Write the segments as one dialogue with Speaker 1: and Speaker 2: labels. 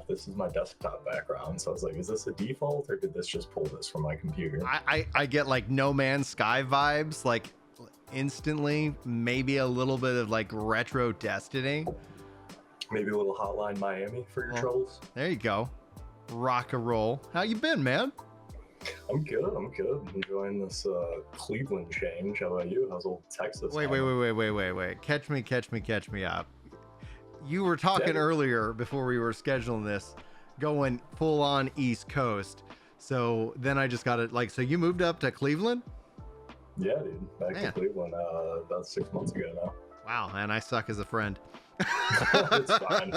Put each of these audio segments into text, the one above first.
Speaker 1: this is my desktop background. So I was like, is this a default or did this just pull this from my computer?
Speaker 2: I get like No Man's Sky vibes, like instantly. Maybe a little bit of like retro Destiny.
Speaker 1: Maybe a little Hotline Miami for your troubles.
Speaker 2: There you go. Rock and roll. How you been, man?
Speaker 1: I'm good. I'm enjoying this Cleveland change. How about you? How's old Texas?
Speaker 2: Wait. Catch me up. You were talking earlier before we were scheduling this, going full on East Coast. So then I just got it. Like, so you moved up to Cleveland?
Speaker 1: Yeah, dude. Back to Cleveland about 6 months ago now.
Speaker 2: Wow, man, I suck as a friend.
Speaker 1: It's fine.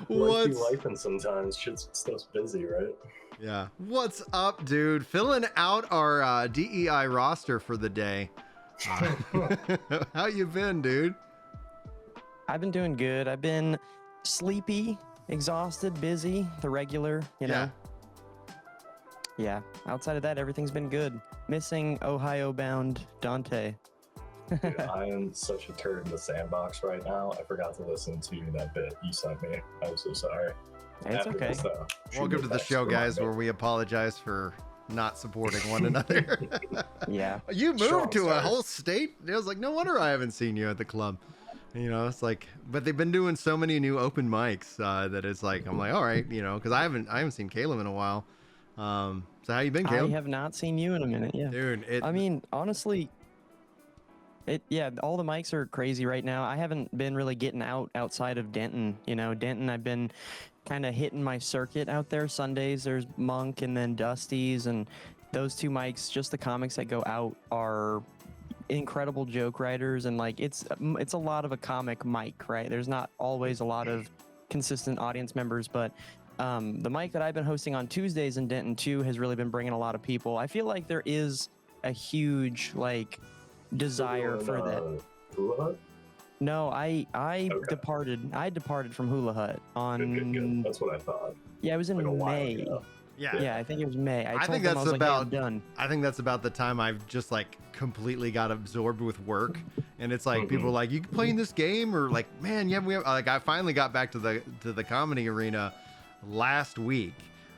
Speaker 1: Life be life, and sometimes stuff's busy, right?
Speaker 2: Yeah. What's up, dude? Filling out our DEI roster for the day. How you been, dude?
Speaker 3: I've been doing good. I've been sleepy, exhausted, busy, the regular, you know. Yeah. Outside of that, everything's been good. Missing Ohio-bound Dante.
Speaker 1: Dude, I am such a turd in the sandbox right now. I forgot to listen to that bit you sent me. I'm so sorry.
Speaker 3: It's okay.
Speaker 1: This,
Speaker 2: Welcome to the show, guys, where we apologize for not supporting one another.
Speaker 3: Yeah.
Speaker 2: You moved to a whole state? It was like, no wonder I haven't seen you at the club. You know, it's like, but they've been doing so many new open mics that it's like, I'm like, all right, you know, because I haven't seen Caleb in a while. So how you been, Caleb?
Speaker 3: I have not seen you in a minute. Yeah,
Speaker 2: dude.
Speaker 3: I mean, honestly, all the mics are crazy right now. I haven't been really getting outside of Denton. You know, Denton, I've been kind of hitting my circuit out there. Sundays there's Monk and then Dusty's, and those two mics, just the comics that go out are incredible joke writers, and like it's a lot of a comic mic, right? There's not always a lot of consistent audience members, but the mic that I've been hosting on Tuesdays in Denton too has really been bringing a lot of people. I feel like there is a huge like desire for that.
Speaker 1: Hula Hut?
Speaker 3: No, I departed from Hula Hut on.
Speaker 1: Good. That's what I thought.
Speaker 3: Yeah, it was in
Speaker 1: like
Speaker 3: May. Yeah, I think it was May. I think that's about done.
Speaker 2: I think that's about the time I've just like completely got absorbed with work, and it's like people are like, "You playing this game?" Or like, "Man, yeah, we have." Like, I finally got back to the comedy arena last week,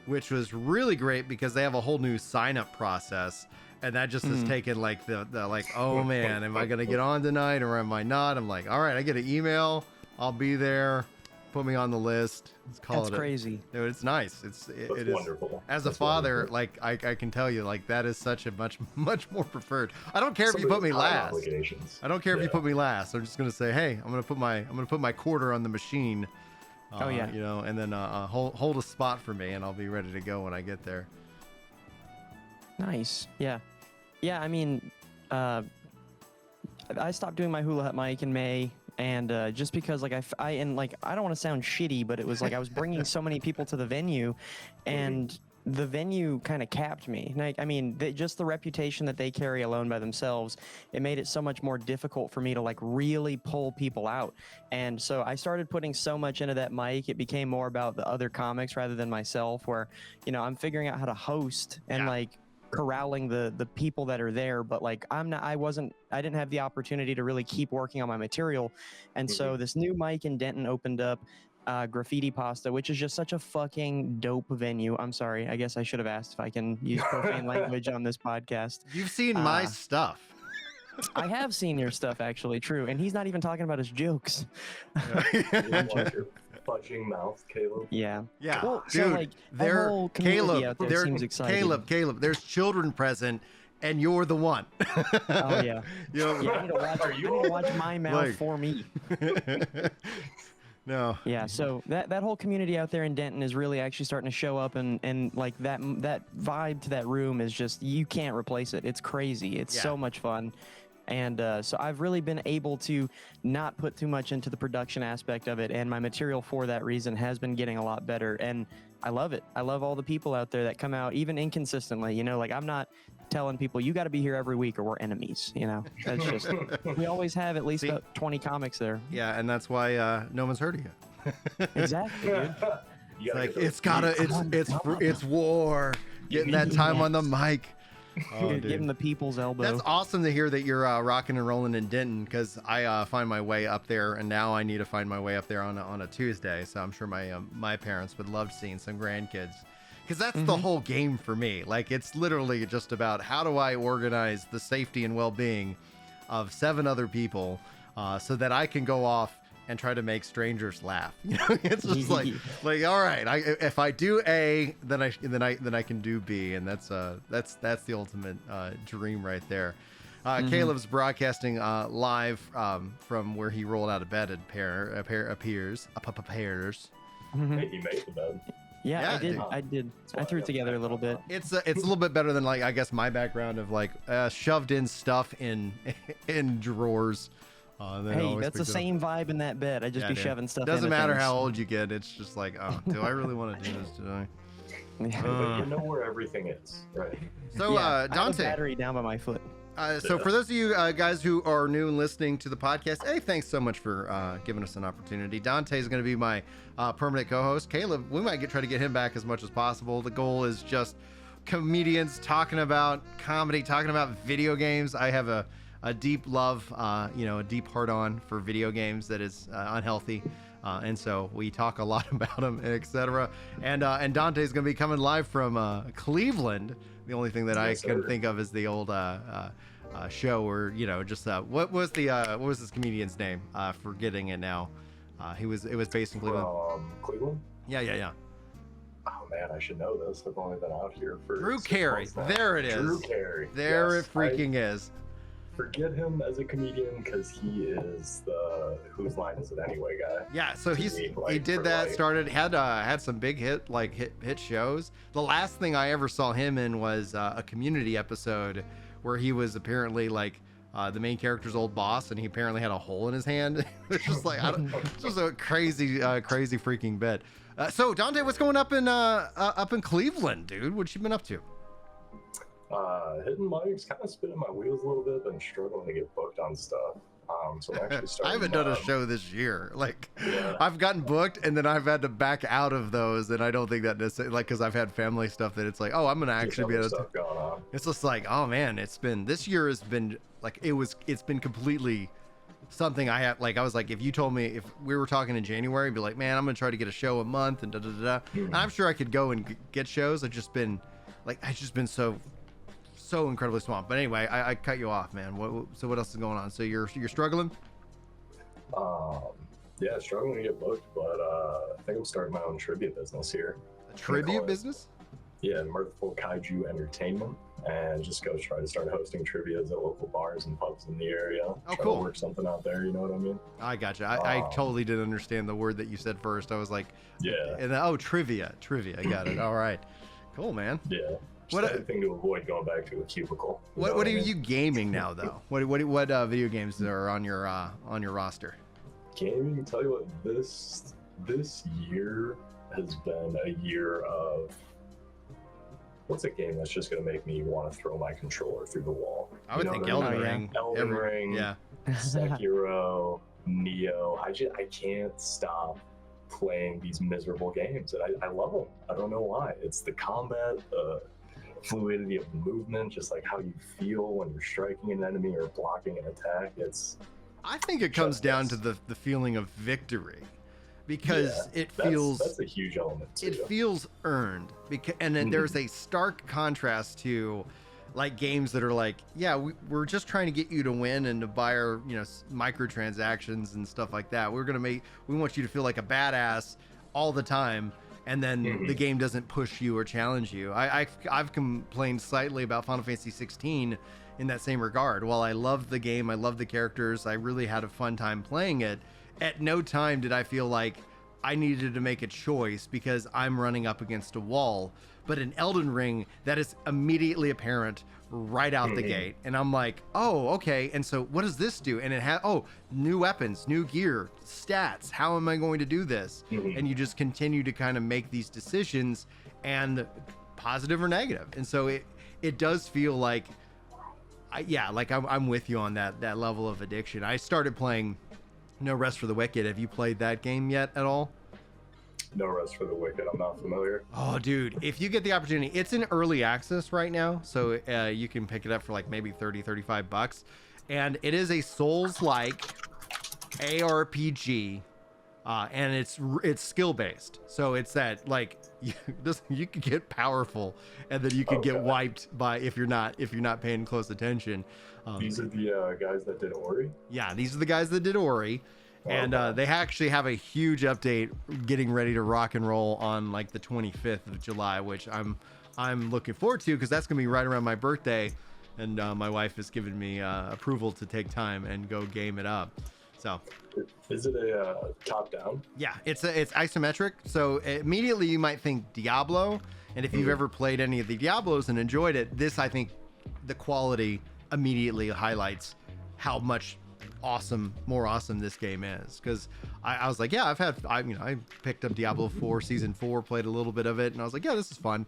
Speaker 2: which was really great because they have a whole new sign up process, and that just has taken like the like, oh man, am I gonna get on tonight or am I not? I'm like, all right, I get an email, I'll be there. Put me on the list. Let's call
Speaker 3: That's crazy.
Speaker 2: Dude, it's nice. It is
Speaker 1: wonderful.
Speaker 2: As a father, like I can tell you, like that is such a much more preferred. I don't care if you put me last. I don't care if you put me last. I'm just gonna say, hey, I'm gonna put my quarter on the machine. You know, and then hold a spot for me, and I'll be ready to go when I get there.
Speaker 3: Nice. Yeah. I mean, I stopped doing my Hula Hut mic in May. And just because like I don't want to sound shitty, but it was like I was bringing so many people to the venue, and the venue kind of capped me. Like, I mean, just the reputation that they carry alone by themselves, it made it so much more difficult for me to like really pull people out. And so I started putting so much into that mic, it became more about the other comics rather than myself, where, you know, I'm figuring out how to host and like corralling the people that are there, but like I didn't have the opportunity to really keep working on my material. And so this new mic in Denton opened up, Graffiti Pasta, which is just such a fucking dope venue. I'm sorry, I guess I should have asked if I can use profane language on this podcast.
Speaker 2: You've seen my stuff.
Speaker 3: I have seen your stuff, actually. True. And he's not even talking about his jokes.
Speaker 1: Fudging mouth, Caleb.
Speaker 3: Yeah.
Speaker 2: Well,
Speaker 3: dude, so like
Speaker 2: Caleb, there's children present, and you're the one.
Speaker 3: Oh yeah. I need to watch my mouth for me.
Speaker 2: No.
Speaker 3: Yeah, so that whole community out there in Denton is really actually starting to show up, and like that vibe to that room is just, you can't replace it. It's crazy. It's so much fun. And so I've really been able to not put too much into the production aspect of it, and my material for that reason has been getting a lot better, and I love it. I love all the people out there that come out, even inconsistently, you know, like I'm not telling people you got to be here every week or we're enemies, you know. That's just, we always have at least about 20 comics there.
Speaker 2: Yeah, and that's why no one's heard of you.
Speaker 3: Exactly, dude.
Speaker 2: It's like it's war, getting that time on the mic. Oh,
Speaker 3: Give
Speaker 2: dude.
Speaker 3: him the people's elbow.
Speaker 2: That's awesome to hear that you're rocking and rolling in Denton, because I find my way up there, and now I need to find my way up there on a Tuesday. So I'm sure my parents would love seeing some grandkids, because that's the whole game for me. Like, it's literally just about how do I organize the safety and well-being of 7 other people, so that I can go off and try to make strangers laugh. You know, it's just like all right, if I do A, then I can do B, and that's the ultimate dream right there. Caleb's broadcasting live from where he rolled out of bed at Pairs.
Speaker 1: Hey, he made the bed.
Speaker 3: Yeah,
Speaker 2: Yeah,
Speaker 3: I did. I threw it together a little bit.
Speaker 2: It's a little bit better than, like, I guess my background of like shoved in stuff in drawers.
Speaker 3: Hey, that's the same vibe in that bed. I just be shoving stuff.
Speaker 2: Doesn't
Speaker 3: into
Speaker 2: matter
Speaker 3: things.
Speaker 2: how old you get. It's just like, oh, do I really want to do this today?
Speaker 1: But you know where everything is, right?
Speaker 2: So,
Speaker 3: Yeah, I have a
Speaker 2: Dante.
Speaker 3: battery down by my foot.
Speaker 2: So for those of you guys who are new and listening to the podcast, hey, thanks so much for giving us an opportunity. Dante is going to be my permanent co-host. Caleb, we might try to get him back as much as possible. The goal is just comedians talking about comedy, talking about video games. I have a deep love, a deep heart-on for video games that is unhealthy. And so we talk a lot about them, etc. And Dante is going to be coming live from Cleveland. The only thing that I can think of is the old show where, just what was this comedian's name? Forgetting it now. It was based in Cleveland.
Speaker 1: Cleveland?
Speaker 2: Yeah.
Speaker 1: Oh man, I should know this. I've only been out here for
Speaker 2: Drew
Speaker 1: 6
Speaker 2: Carey.
Speaker 1: months now.
Speaker 2: There it is.
Speaker 1: Drew Carey.
Speaker 2: There
Speaker 1: Yes,
Speaker 2: it freaking is.
Speaker 1: Forget him as a comedian because he is the whose line is it anyway guy.
Speaker 2: Yeah, so
Speaker 1: To
Speaker 2: he
Speaker 1: me,
Speaker 2: did
Speaker 1: for
Speaker 2: that.
Speaker 1: life.
Speaker 2: Started had some big hit shows. The last thing I ever saw him in was a Community episode where he was apparently like the main character's old boss, and he apparently had a hole in his hand. It's just like it's just a crazy freaking bit. So Dante, what's going up in Cleveland, dude? What you been up to?
Speaker 1: Hitting mics, kind of spinning my wheels a little bit, been struggling to get booked on stuff. So I'm actually starting.
Speaker 2: I haven't done a show this year. Like,
Speaker 1: Yeah.
Speaker 2: I've gotten booked and then I've had to back out of those, and I don't think that necessarily, like, because I've had family stuff that it's like, oh, I'm gonna actually be able to.
Speaker 1: Stuff going on.
Speaker 2: It's just like, oh man, this year has been like it's been completely something I have. Like, I was like, if you told me if we were talking in January, I'd be like, man, I'm gonna try to get a show a month and da da da. And I'm sure I could go and get shows. I've just been so incredibly swamped. But anyway, I cut you off, man. So what else is going on? So you're struggling?
Speaker 1: Yeah, struggling to get booked, but I think I'm starting my own trivia business here.
Speaker 2: A tribute business?
Speaker 1: Yeah, Mirthful Kaiju Entertainment, and just go try to start hosting trivias at local bars and pubs in the area.
Speaker 2: Oh,
Speaker 1: Try
Speaker 2: cool.
Speaker 1: to work something out there, you know what I mean?
Speaker 2: I gotcha. I totally didn't understand the word that you said first. I was like,
Speaker 1: Yeah.
Speaker 2: and trivia. I got it. All right, cool, man.
Speaker 1: Yeah.
Speaker 2: What-
Speaker 1: Just anything to avoid going back to a cubicle.
Speaker 2: What
Speaker 1: know
Speaker 2: are
Speaker 1: I mean?
Speaker 2: you gaming now though? What video games are on your roster?
Speaker 1: Gaming, tell you what, this year has been a year of what's a game that's just gonna make me want to throw my controller through the wall?
Speaker 2: I would
Speaker 1: You know
Speaker 2: think
Speaker 1: what I
Speaker 2: Elden
Speaker 1: mean?
Speaker 2: Ring.
Speaker 1: Elden Ring.
Speaker 2: Yeah.
Speaker 1: Sekiro, Neo. I can't stop playing these miserable games, and I love them. I don't know why. It's the combat, the fluidity of the movement, just like how you feel when you're striking an enemy or blocking an attack.
Speaker 2: I think it comes down to the feeling of victory, because
Speaker 1: that's a huge element too.
Speaker 2: it feels earned, and then there's a stark contrast to like games that are like, yeah, we're just trying to get you to win and to buy our microtransactions and stuff like that. We want you to feel like a badass all the time, and then the game doesn't push you or challenge you. I've complained slightly about Final Fantasy 16 in that same regard. While I loved the game, I loved the characters, I really had a fun time playing it, at no time did I feel like I needed to make a choice because I'm running up against a wall. But in Elden Ring, that is immediately apparent right out the gate. And I'm like, oh, okay. And so what does this do? And it has, new weapons, new gear, stats. How am I going to do this? And you just continue to kind of make these decisions, and positive or negative. And so it does feel like, I'm with you on that level of addiction. I started playing No Rest for the Wicked. Have you played that game yet at all?
Speaker 1: No Rest for the Wicked? I'm not familiar.
Speaker 2: Oh, dude, if you get the opportunity, it's in early access right now, so you can pick it up for like maybe 30-35 bucks, and it is a Souls-like ARPG, and it's skill based. So it's that like you could get powerful, and then you could get wiped by if you're not paying close attention.
Speaker 1: These are the guys that did Ori.
Speaker 2: Yeah, these are the guys that did Ori. And they actually have a huge update getting ready to rock and roll on like the 25th of July, which I'm looking forward to, because that's gonna be right around my birthday, and my wife has given me approval to take time and go game it up. So,
Speaker 1: is it a top down?
Speaker 2: Yeah, it's isometric. So immediately you might think Diablo, and if you've ever played any of the Diablos and enjoyed it, this, I think the quality immediately highlights how much more awesome this game is, because I was like, yeah, I picked up Diablo 4 season 4, played a little bit of it, and I was like, yeah, this is fun,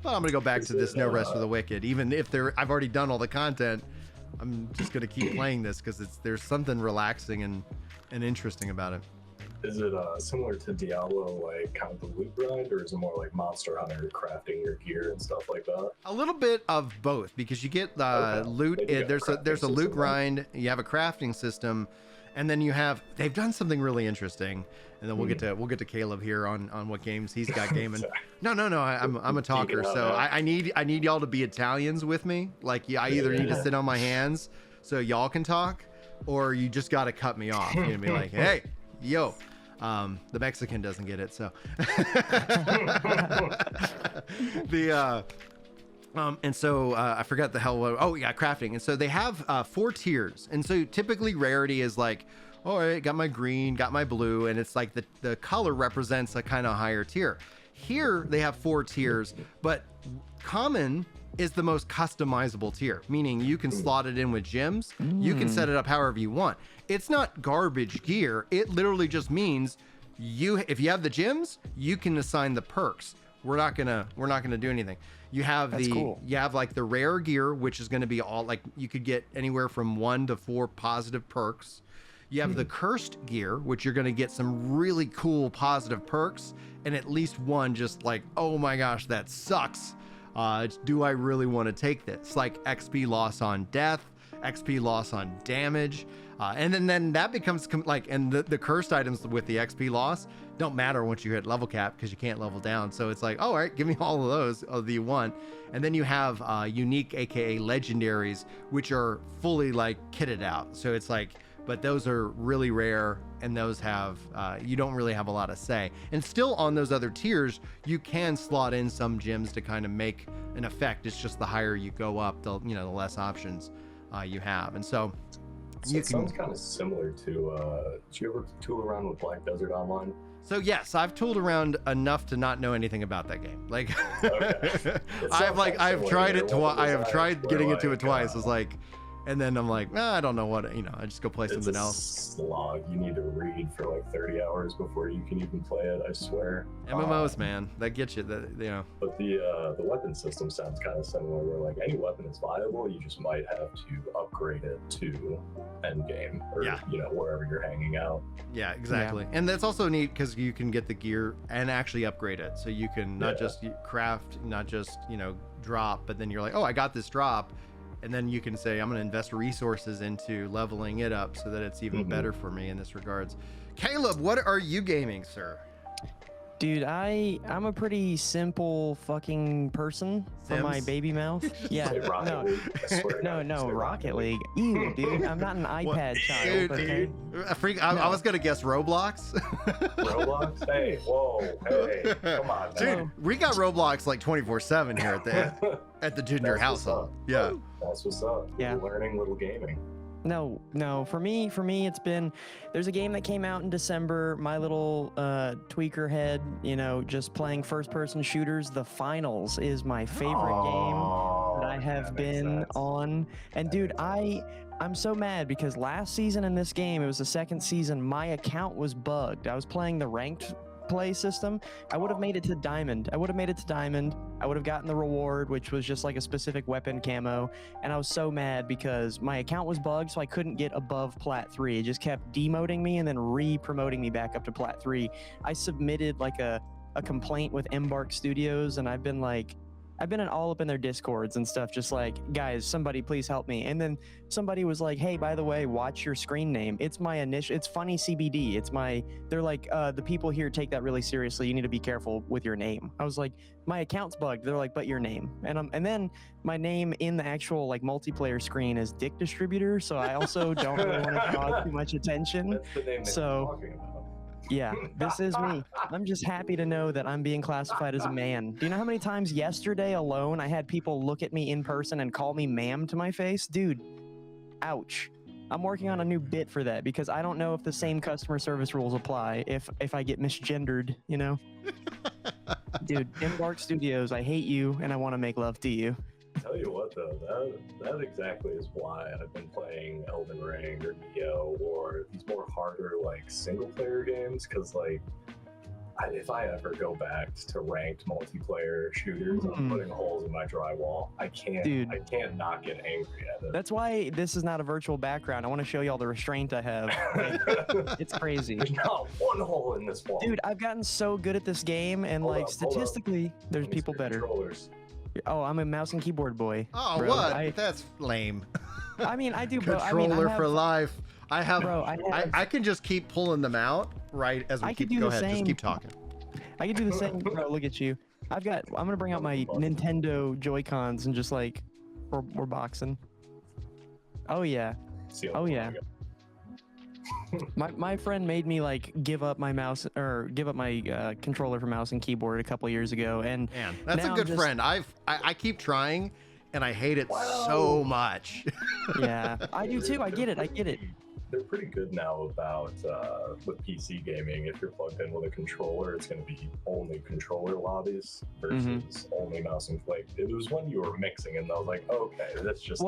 Speaker 2: but I'm gonna go back to this No Rest for the Wicked. Even if I've already done all the content, I'm just gonna keep playing this because there's something relaxing and interesting about it.
Speaker 1: Is it similar to Diablo, like kind of the loot grind, or is it more like Monster Hunter, crafting your gear and stuff like that?
Speaker 2: A little bit of both, because you get loot. There's a loot grind. You have a crafting system, and then they've done something really interesting. And then we'll get to Caleb here on what games he's got gaming. No, I'm a talker, so I need y'all to be Italians with me. Like, I either need to sit on my hands so y'all can talk, or you just got to cut me off. You're gonna be like, hey, yo. The Mexican doesn't get it, so and so I forgot the hell. Oh yeah, crafting. And so they have 4 tiers, and so typically rarity is like, all right, got my green, got my blue, and it's like the color represents a kind of higher tier. Here they have 4 tiers, but common is the most customizable tier, meaning you can slot it in with gems. You can set it up however you want. It's not garbage gear. It literally just means if you have the gems, you can assign the perks. We're not gonna do anything. You have you have like the rare gear, which is gonna be all like, you could get anywhere from 1 to 4 positive perks. You have the cursed gear, which you're gonna get some really cool positive perks, and at least one just like, oh my gosh, that sucks. Do I really want to take this? Like XP loss on death, XP loss on damage, and then that becomes and the cursed items with the XP loss don't matter once you hit level cap, because you can't level down. So it's like, all right, give me all of those of the one. And then you have unique, aka legendaries, which are fully like kitted out. So it's like, but those are really rare, and those have you don't really have a lot of say. And still on those other tiers, you can slot in some gems to kind of make an effect. It's just the higher you go up, the less options you have. And so
Speaker 1: it sounds kind of similar to did you ever tool around with Black Desert Online?
Speaker 2: So yes, I've tooled around enough to not know anything about that game. Like, I've tried it twice. I have tried getting into it twice. It's like, and then I'm like, I don't know what, I just go play something else.
Speaker 1: Slog. You need to read for like 30 hours before you can even play it, I swear.
Speaker 2: MMOs, man, that gets you.
Speaker 1: But the weapon system sounds kind of similar, where like any weapon is viable, you just might have to upgrade it to end game, or wherever you're hanging out.
Speaker 2: Yeah, exactly. Yeah. And that's also neat because you can get the gear and actually upgrade it. So you can not just craft, not just drop, but then you're like, oh, I got this drop. And then you can say, I'm going to invest resources into leveling it up so that it's even better for me in this regards. Caleb, what are you gaming, sir?
Speaker 3: Dude, I'm a pretty simple fucking person from my baby mouth. Yeah, no, Rocket League. Ew, dude, I'm not an iPad child.
Speaker 2: Dude, I was gonna guess Roblox.
Speaker 1: Roblox? Hey, whoa, hey, come on, man.
Speaker 2: Dude, we got Roblox like 24/7 here at the Junior household. Yeah,
Speaker 1: that's what's up.
Speaker 3: Yeah,
Speaker 1: learning little gaming.
Speaker 3: No. For me, it's been, there's a game that came out in December. My little tweaker head, just playing first-person shooters. The Finals is my favorite game that I have been on. And dude, I'm so mad because last season in this game, it was the second season, my account was bugged. I was playing the ranked play system, I would have made it to diamond. I would have gotten the reward, which was just like a specific weapon camo. And I was so mad because my account was bugged, so I couldn't get above plat 3. It just kept demoting me and then re-promoting me back up to plat 3. I submitted like a complaint with Embark Studios, and I've been all up in their discords and stuff, just like, guys, somebody please help me. And then somebody was like, hey, by the way, watch your screen name. It's my initial, it's funny CBD. They're like, the people here take that really seriously. You need to be careful with your name. I was like, my account's bugged. They're like, but your name. And then my name in the actual like multiplayer screen is Dick Distributor. So I also don't really want to draw too much attention.
Speaker 1: That's the name that you're talking about.
Speaker 3: Yeah, this is me. I'm just happy to know that I'm being classified as a man. Do you know how many times yesterday alone I had people look at me in person and call me ma'am to my face? Dude, ouch. I'm working on a new bit for that because I don't know if the same customer service rules apply if I get misgendered, you know? Dude, Embark Studios, I hate you and I want to make love to you.
Speaker 1: Tell you what though, that exactly is why I've been playing Elden Ring or Neo or these more harder like single player games, because like if I ever go back to ranked multiplayer shooters, I'm putting holes in my drywall. I can't not get angry at it.
Speaker 3: That's why this is not a virtual background. I want to show you all the restraint I have. Like, it's crazy.
Speaker 1: There's not one hole in this wall.
Speaker 3: Dude, I've gotten so good at this game, and
Speaker 1: Hold
Speaker 3: like
Speaker 1: up.
Speaker 3: statistically, there's people better.
Speaker 1: Controllers.
Speaker 3: Oh, I'm a mouse and keyboard boy.
Speaker 2: Oh,
Speaker 3: bro.
Speaker 2: what? That's lame.
Speaker 3: I mean, I do.
Speaker 2: Controller for life. I have.
Speaker 3: Bro,
Speaker 2: I can just keep pulling them out right as we
Speaker 3: I could
Speaker 2: keep.
Speaker 3: do
Speaker 2: Go
Speaker 3: the
Speaker 2: ahead. Just
Speaker 3: same.
Speaker 2: keep talking.
Speaker 3: I can do the same. Bro, look at you. I'm gonna bring out my Nintendo Joy-Cons and just like, we're boxing. Oh yeah. Oh yeah. My friend made me like give up my mouse or give up my controller for mouse and keyboard a couple years ago, and
Speaker 2: Man, that's a
Speaker 3: now
Speaker 2: good
Speaker 3: I'm just-
Speaker 2: friend. I keep trying, and I hate it so much.
Speaker 3: Yeah, I do too. I get it.
Speaker 1: They're pretty good now about with PC gaming. If you're plugged in with a controller, it's going to be only controller lobbies versus only mouse and click. It was when you were mixing, and I was like, okay, that's just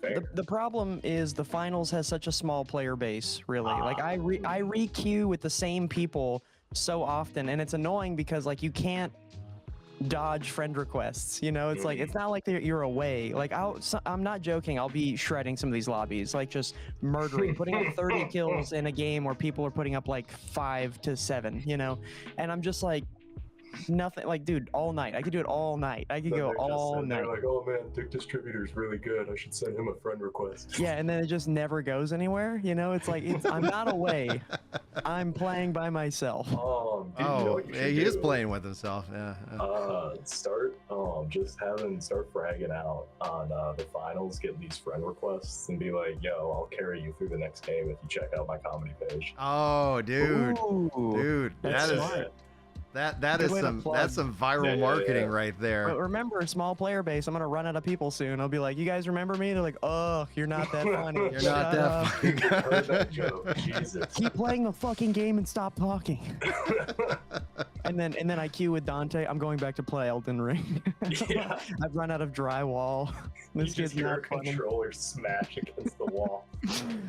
Speaker 1: fair.
Speaker 3: The problem is the finals has such a small player base. Really, like I re-queue with the same people so often, and it's annoying because like you can't dodge friend requests, you know. It's like it's not like you're away. Like I'm not joking, I'll be shredding some of these lobbies, like just murdering, putting up 30 kills in a game where people are putting up like 5 to 7, you know. And I'm just like, nothing, like, dude, all night. I could do it all night. I could go all night.
Speaker 1: They're like, oh man, Dick Distributor's really good, I should send him a friend request.
Speaker 3: Yeah, and then it just never goes anywhere, you know. It's like I'm not away, I'm playing by myself.
Speaker 1: Dude, you know
Speaker 2: Oh,
Speaker 1: what you
Speaker 2: yeah,
Speaker 1: should
Speaker 2: he is
Speaker 1: do?
Speaker 2: playing with himself. Yeah.
Speaker 1: Start fragging out on the finals, getting these friend requests, and be like, yo, I'll carry you through the next game if you check out my comedy page.
Speaker 2: Oh, dude,
Speaker 3: Ooh, that's
Speaker 2: that is
Speaker 3: smart.
Speaker 2: that
Speaker 3: Good
Speaker 2: is
Speaker 3: way to
Speaker 2: some
Speaker 3: plug.
Speaker 2: that's some viral marketing right there.
Speaker 3: But remember, small player base. I'm gonna run out of people soon. I'll be like, you guys remember me? They're like, oh, you're not that funny.
Speaker 2: You're not that funny.
Speaker 1: I heard that joke. Jesus.
Speaker 3: Keep playing the fucking game and stop talking. and then I queue with Dante. I'm going back to play Elden Ring.
Speaker 1: Yeah.
Speaker 3: I've run out of drywall.
Speaker 1: You
Speaker 3: This
Speaker 1: just
Speaker 3: kid's
Speaker 1: hear a
Speaker 3: not funny.
Speaker 1: controller smash against the wall.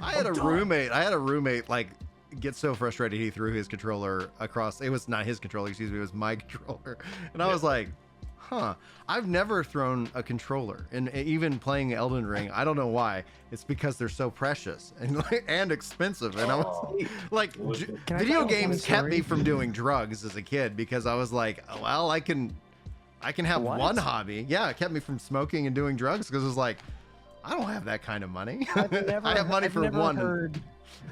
Speaker 2: I had a roommate like get so frustrated he threw his controller across. It was not his controller, excuse me, it was my controller. And I was like, I've never thrown a controller, and even playing Elden Ring, I don't know why. It's because they're so precious and expensive. And I was like,
Speaker 3: Can I
Speaker 2: video
Speaker 3: tell a funny
Speaker 2: games kept me
Speaker 3: story?
Speaker 2: from doing drugs as a kid because I was like, well, I can have
Speaker 3: What?
Speaker 2: one hobby. Yeah, it kept me from smoking and doing drugs because it was like, I don't have that kind of money. I have money for one.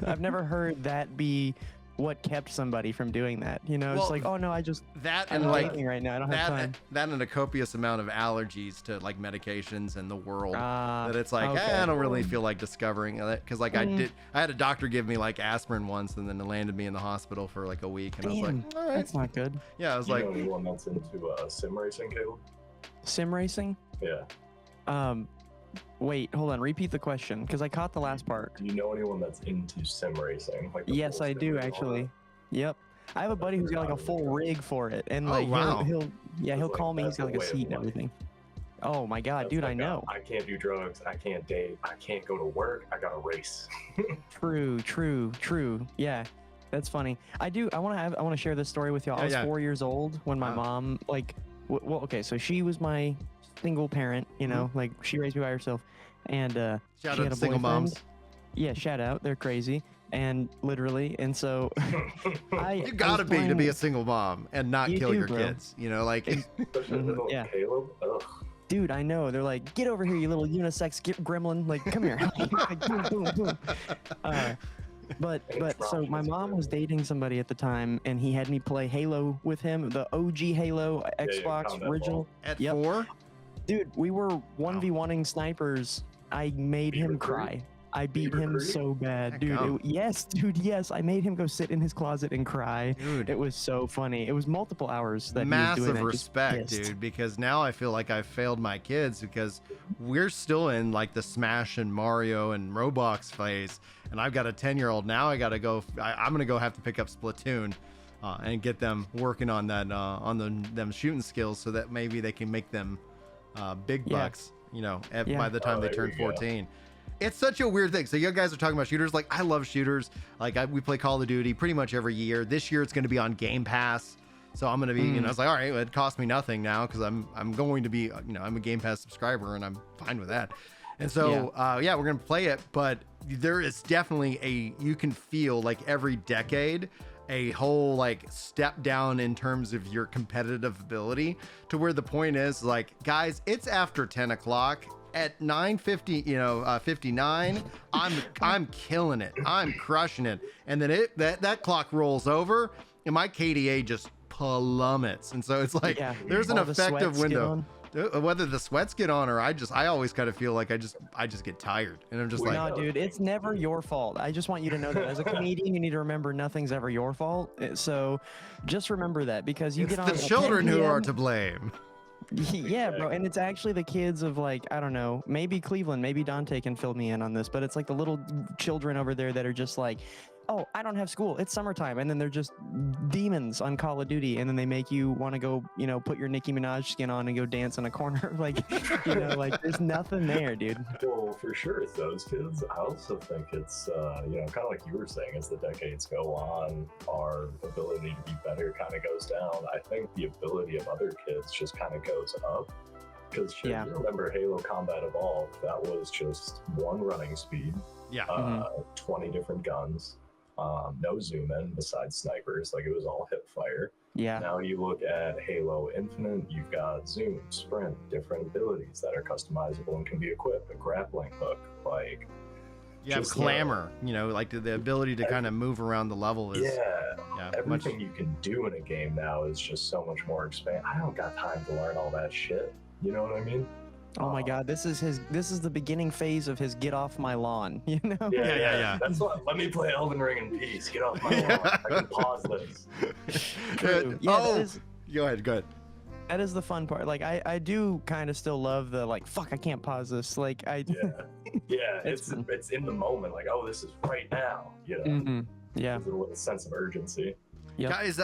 Speaker 3: I've never heard that be what kept somebody from doing that. You know,
Speaker 2: Well,
Speaker 3: it's like, oh no,
Speaker 2: that
Speaker 3: I'm
Speaker 2: and like
Speaker 3: taking right now. I don't have time.
Speaker 2: that and a copious amount of allergies to like medications and the world that it's like,
Speaker 3: okay.
Speaker 2: I don't really feel like discovering it because like I had a doctor give me like aspirin once and then it landed me in the hospital for like a week and I was
Speaker 3: Damn,
Speaker 2: like, all right,
Speaker 3: that's not good.
Speaker 2: yeah, I was
Speaker 1: You
Speaker 2: like,
Speaker 1: know anyone that's into sim racing, Caleb?
Speaker 3: Sim racing?
Speaker 1: Yeah.
Speaker 3: Wait, hold on. Repeat the question because I caught the last part.
Speaker 1: Do you know anyone that's into sim racing? Like the
Speaker 3: Yes,
Speaker 1: full
Speaker 3: I
Speaker 1: sim
Speaker 3: do
Speaker 1: and all
Speaker 3: actually.
Speaker 1: that?
Speaker 3: Yep. I have a buddy who's got like a full rig for it, and like
Speaker 2: wow.
Speaker 3: he'll
Speaker 1: It's like,
Speaker 3: call me. He's
Speaker 1: that's
Speaker 3: got like
Speaker 1: the
Speaker 3: a
Speaker 1: way of
Speaker 3: seat and
Speaker 1: life.
Speaker 3: everything. Oh my god,
Speaker 1: That's
Speaker 3: dude, I
Speaker 1: like,
Speaker 3: know.
Speaker 1: I can't do drugs. I can't date. I can't go to work. I gotta race.
Speaker 3: True. Yeah. That's funny. I want to share this story with y'all. I was 4 years old when my mom, like, well, okay, so she was my single parent, you know, like she raised me by herself, and
Speaker 2: Shout
Speaker 3: she
Speaker 2: out
Speaker 3: had
Speaker 2: to
Speaker 3: a
Speaker 2: single
Speaker 3: boyfriend.
Speaker 2: moms.
Speaker 3: Yeah, shout out. They're crazy, and literally, and so
Speaker 2: You gotta be to be a single mom and not
Speaker 3: You
Speaker 2: kill
Speaker 3: do,
Speaker 2: your
Speaker 3: bro.
Speaker 2: kids. You know, like.
Speaker 1: Especially little
Speaker 3: Yeah.
Speaker 1: Caleb. Ugh.
Speaker 3: Dude, I know. They're like, get over here, you little unisex gremlin. Like, come here. Like, boom, boom, boom. But so my mom was dating somebody at the time, and he had me play Halo with him, the OG Halo Xbox
Speaker 1: Combat
Speaker 3: original.
Speaker 2: At
Speaker 3: Yep.
Speaker 2: 4?
Speaker 3: Dude, we were 1v1ing snipers. I made
Speaker 1: Beaver
Speaker 3: him
Speaker 1: Creek?
Speaker 3: cry. I beat
Speaker 1: Beaver
Speaker 3: him
Speaker 1: Creek?
Speaker 3: so bad,
Speaker 2: Heck,
Speaker 3: dude.
Speaker 2: oh.
Speaker 3: Yes, dude, yes. I made him go sit in his closet and cry.
Speaker 2: Dude.
Speaker 3: It was so funny. It was multiple hours that he was
Speaker 2: Massive
Speaker 3: doing that, just
Speaker 2: respect,
Speaker 3: pissed.
Speaker 2: dude, because now I feel like I've failed my kids because we're still in like the Smash and Mario and Roblox phase, and I've got a 10-year-old now. I gotta go. I'm gonna go have to pick up Splatoon and get them working on that them shooting skills so that maybe they can make them big
Speaker 3: Yeah.
Speaker 2: bucks. You know,
Speaker 3: Yeah.
Speaker 2: by the time they
Speaker 1: there
Speaker 2: turn
Speaker 1: you go.
Speaker 2: 14. It's such a weird thing. So you guys are talking about shooters. Like, I love shooters. Like, we play Call of Duty pretty much every year. This year it's going to be on Game Pass. So I'm going to be, you know, it's like, all right, well, it costs me nothing now because I'm going to be, you know, I'm a Game Pass subscriber and I'm fine with that. And so, yeah, we're going to play it. But there is definitely you can feel like every decade a whole like step down in terms of your competitive ability to where the point is like, guys, it's after 10 o'clock. At 9:50, you know, 59, I'm killing it. I'm crushing it. And then that clock rolls over, and my KDA just plummets. And so it's like there's an
Speaker 3: All the
Speaker 2: effective
Speaker 3: sweats get
Speaker 2: window.
Speaker 3: on.
Speaker 2: Whether the sweats get on or I always kind of feel like I just get tired, and I'm just like,
Speaker 3: No, dude, it's never your fault. I just want you to know that as a comedian, you need to remember nothing's ever your fault. So just remember that because you
Speaker 2: it's
Speaker 3: get on
Speaker 2: the
Speaker 3: at 10
Speaker 2: children who are
Speaker 3: PM.
Speaker 2: to blame.
Speaker 3: Yeah, bro, and it's actually the kids of like, I don't know, maybe Cleveland, maybe Dante can fill me in on this, but it's like the little children over there that are just like, oh, I don't have school, it's summertime, and then they're just demons on Call of Duty, and then they make you want to go, you know, put your Nicki Minaj skin on and go dance in a corner, like, you know, like there's nothing there, dude.
Speaker 1: Well, for sure, it's those kids. I also think it's, you know, kind of like you were saying, as the decades go on, our ability to be better kind of goes down. I think the ability of other kids just kind of goes up. Because you remember Halo Combat Evolved, that was just one running speed,
Speaker 2: Yeah.
Speaker 1: 20 different guns, no zoom in besides snipers, like it was all hip fire.
Speaker 3: Yeah.
Speaker 1: Now you look at Halo Infinite, you've got zoom, sprint, different abilities that are customizable and can be equipped, a grappling hook, like
Speaker 2: You have clamor, you know, like the ability to kind of move around the level is
Speaker 1: everything you can do in a game now is just so much more expanded. I don't got time to learn all that shit. You know what I mean?
Speaker 3: Oh my God, this is the beginning phase of his get off my lawn, you know?
Speaker 2: Yeah.
Speaker 1: That's what. Let me play Elden Ring in peace. Get off my lawn. I can pause this.
Speaker 3: True. Yeah,
Speaker 2: go ahead.
Speaker 3: That is the fun part. Like I do kind of still love the like, fuck, I can't pause this. Like
Speaker 1: It's in the moment. Like, oh, this is right now. You know.
Speaker 3: Yeah.
Speaker 1: There's a little sense of urgency.
Speaker 3: Yep.
Speaker 2: Guys,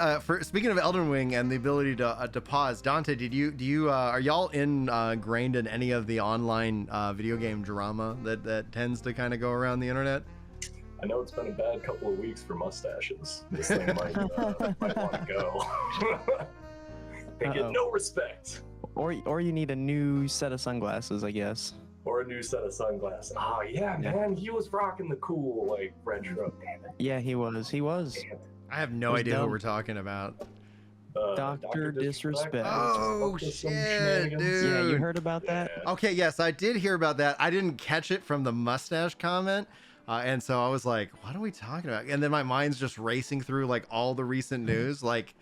Speaker 2: speaking of Elden Ring and the ability to pause, Dante, are y'all ingrained in any of the online video game drama that tends to kind of go around the internet?
Speaker 1: I know it's been a bad couple of weeks for mustaches. This thing might want to go. They get no respect.
Speaker 3: Or you need a new set of sunglasses, I guess.
Speaker 1: Or a new set of sunglasses. Oh yeah, man, he was rocking the cool like retro. Damn it.
Speaker 3: Yeah, he was.
Speaker 1: Damn it.
Speaker 2: I have no idea who we're talking about.
Speaker 3: Dr. Disrespect.
Speaker 2: Oh shit, dude.
Speaker 3: Yeah, you heard about that?
Speaker 1: Yeah.
Speaker 2: Okay, yes, I did hear about that. I didn't catch it from the mustache comment. And so I was like, what are we talking about? And then my mind's just racing through like all the recent news. Like,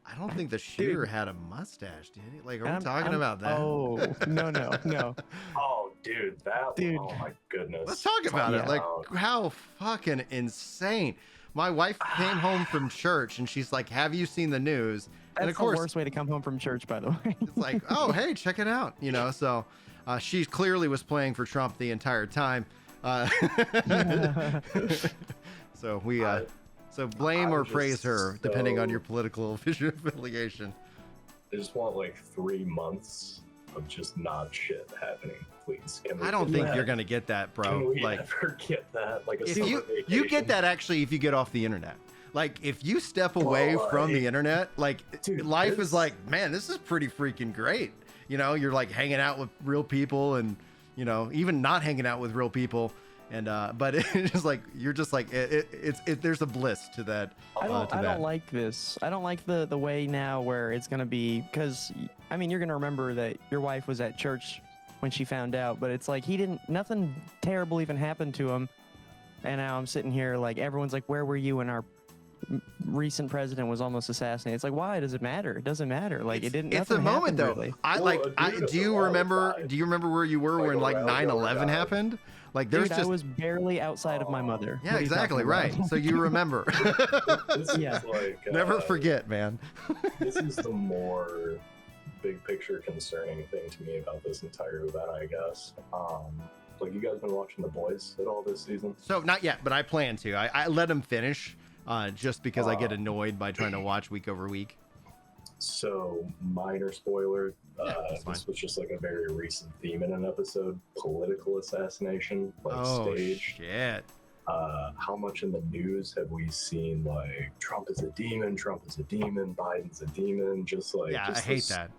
Speaker 2: I don't think the shooter had a mustache, did he? Like, are we talking about that?
Speaker 3: Oh, no.
Speaker 1: Oh, dude, oh my goodness.
Speaker 2: Let's talk about it. Like, how fucking insane. My wife came home from church and she's like, have you seen the news?
Speaker 3: That's
Speaker 2: and of course,
Speaker 3: the worst way to come home from church, by the way.
Speaker 2: it's like, oh, hey, check it out. You know, so she clearly was playing for Trump the entire time. So we, so blame or praise her, depending on your political affiliation.
Speaker 1: I just want like 3 months of just not shit happening, please.
Speaker 2: I don't think you're gonna get that, bro.
Speaker 1: Can we
Speaker 2: like,
Speaker 1: ever get that? Like a
Speaker 2: if
Speaker 1: summer
Speaker 2: you
Speaker 1: vacation?
Speaker 2: get that actually if you get off the internet. like if you step away from the internet, like
Speaker 1: dude,
Speaker 2: life is like, man, this is pretty freaking great. You know, you're like hanging out with real people, and you know, even not hanging out with real people. And but it's just like you're just like there's a bliss to that.
Speaker 3: I don't like this. I don't like the way now where it's gonna be, because I mean, you're gonna remember that your wife was at church when she found out, but it's like nothing terrible even happened to him, and now I'm sitting here like everyone's like, where were you when our recent president was almost assassinated? It's like, why does it matter? It doesn't matter. Like, it didn't.
Speaker 2: It's a moment though.
Speaker 3: Really.
Speaker 2: Do you remember where you were when like 9/11 happened? Like there's
Speaker 3: Dude,
Speaker 2: just
Speaker 3: I was barely outside of my mother.
Speaker 2: Yeah, exactly right. So you remember.
Speaker 1: Yeah. Like,
Speaker 2: never forget, man.
Speaker 1: This is the more big picture concerning thing to me about this entire event, I guess. Like, you guys been watching The Boys at all this season?
Speaker 2: So not yet, but I plan to. I let him finish, just because I get annoyed by trying to watch week over week.
Speaker 1: So, minor spoiler,
Speaker 2: That's
Speaker 1: this
Speaker 2: fine.
Speaker 1: was just like a very recent theme in an episode, political assassination, like stage.
Speaker 2: Shit.
Speaker 1: How much in the news have we seen, like, Trump is a demon, Biden's a demon, just like...
Speaker 2: Yeah,
Speaker 1: just
Speaker 2: I hate that.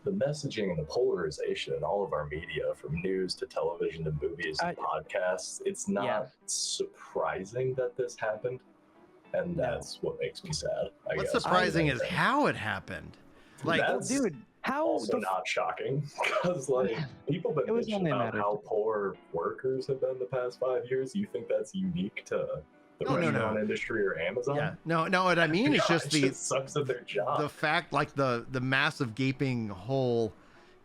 Speaker 1: The messaging and the polarization in all of our media, from news to television to movies to podcasts, it's not surprising that this happened. And that's what makes me sad.
Speaker 2: What's surprising is how it happened. Like,
Speaker 3: dude, how
Speaker 1: also not shocking, because like people been bitching about how poor workers have been the past 5 years. You think that's unique to the restaurant industry or Amazon?
Speaker 2: Yeah, no. What I mean is just
Speaker 1: it sucks at their job.
Speaker 2: The fact, like the massive gaping hole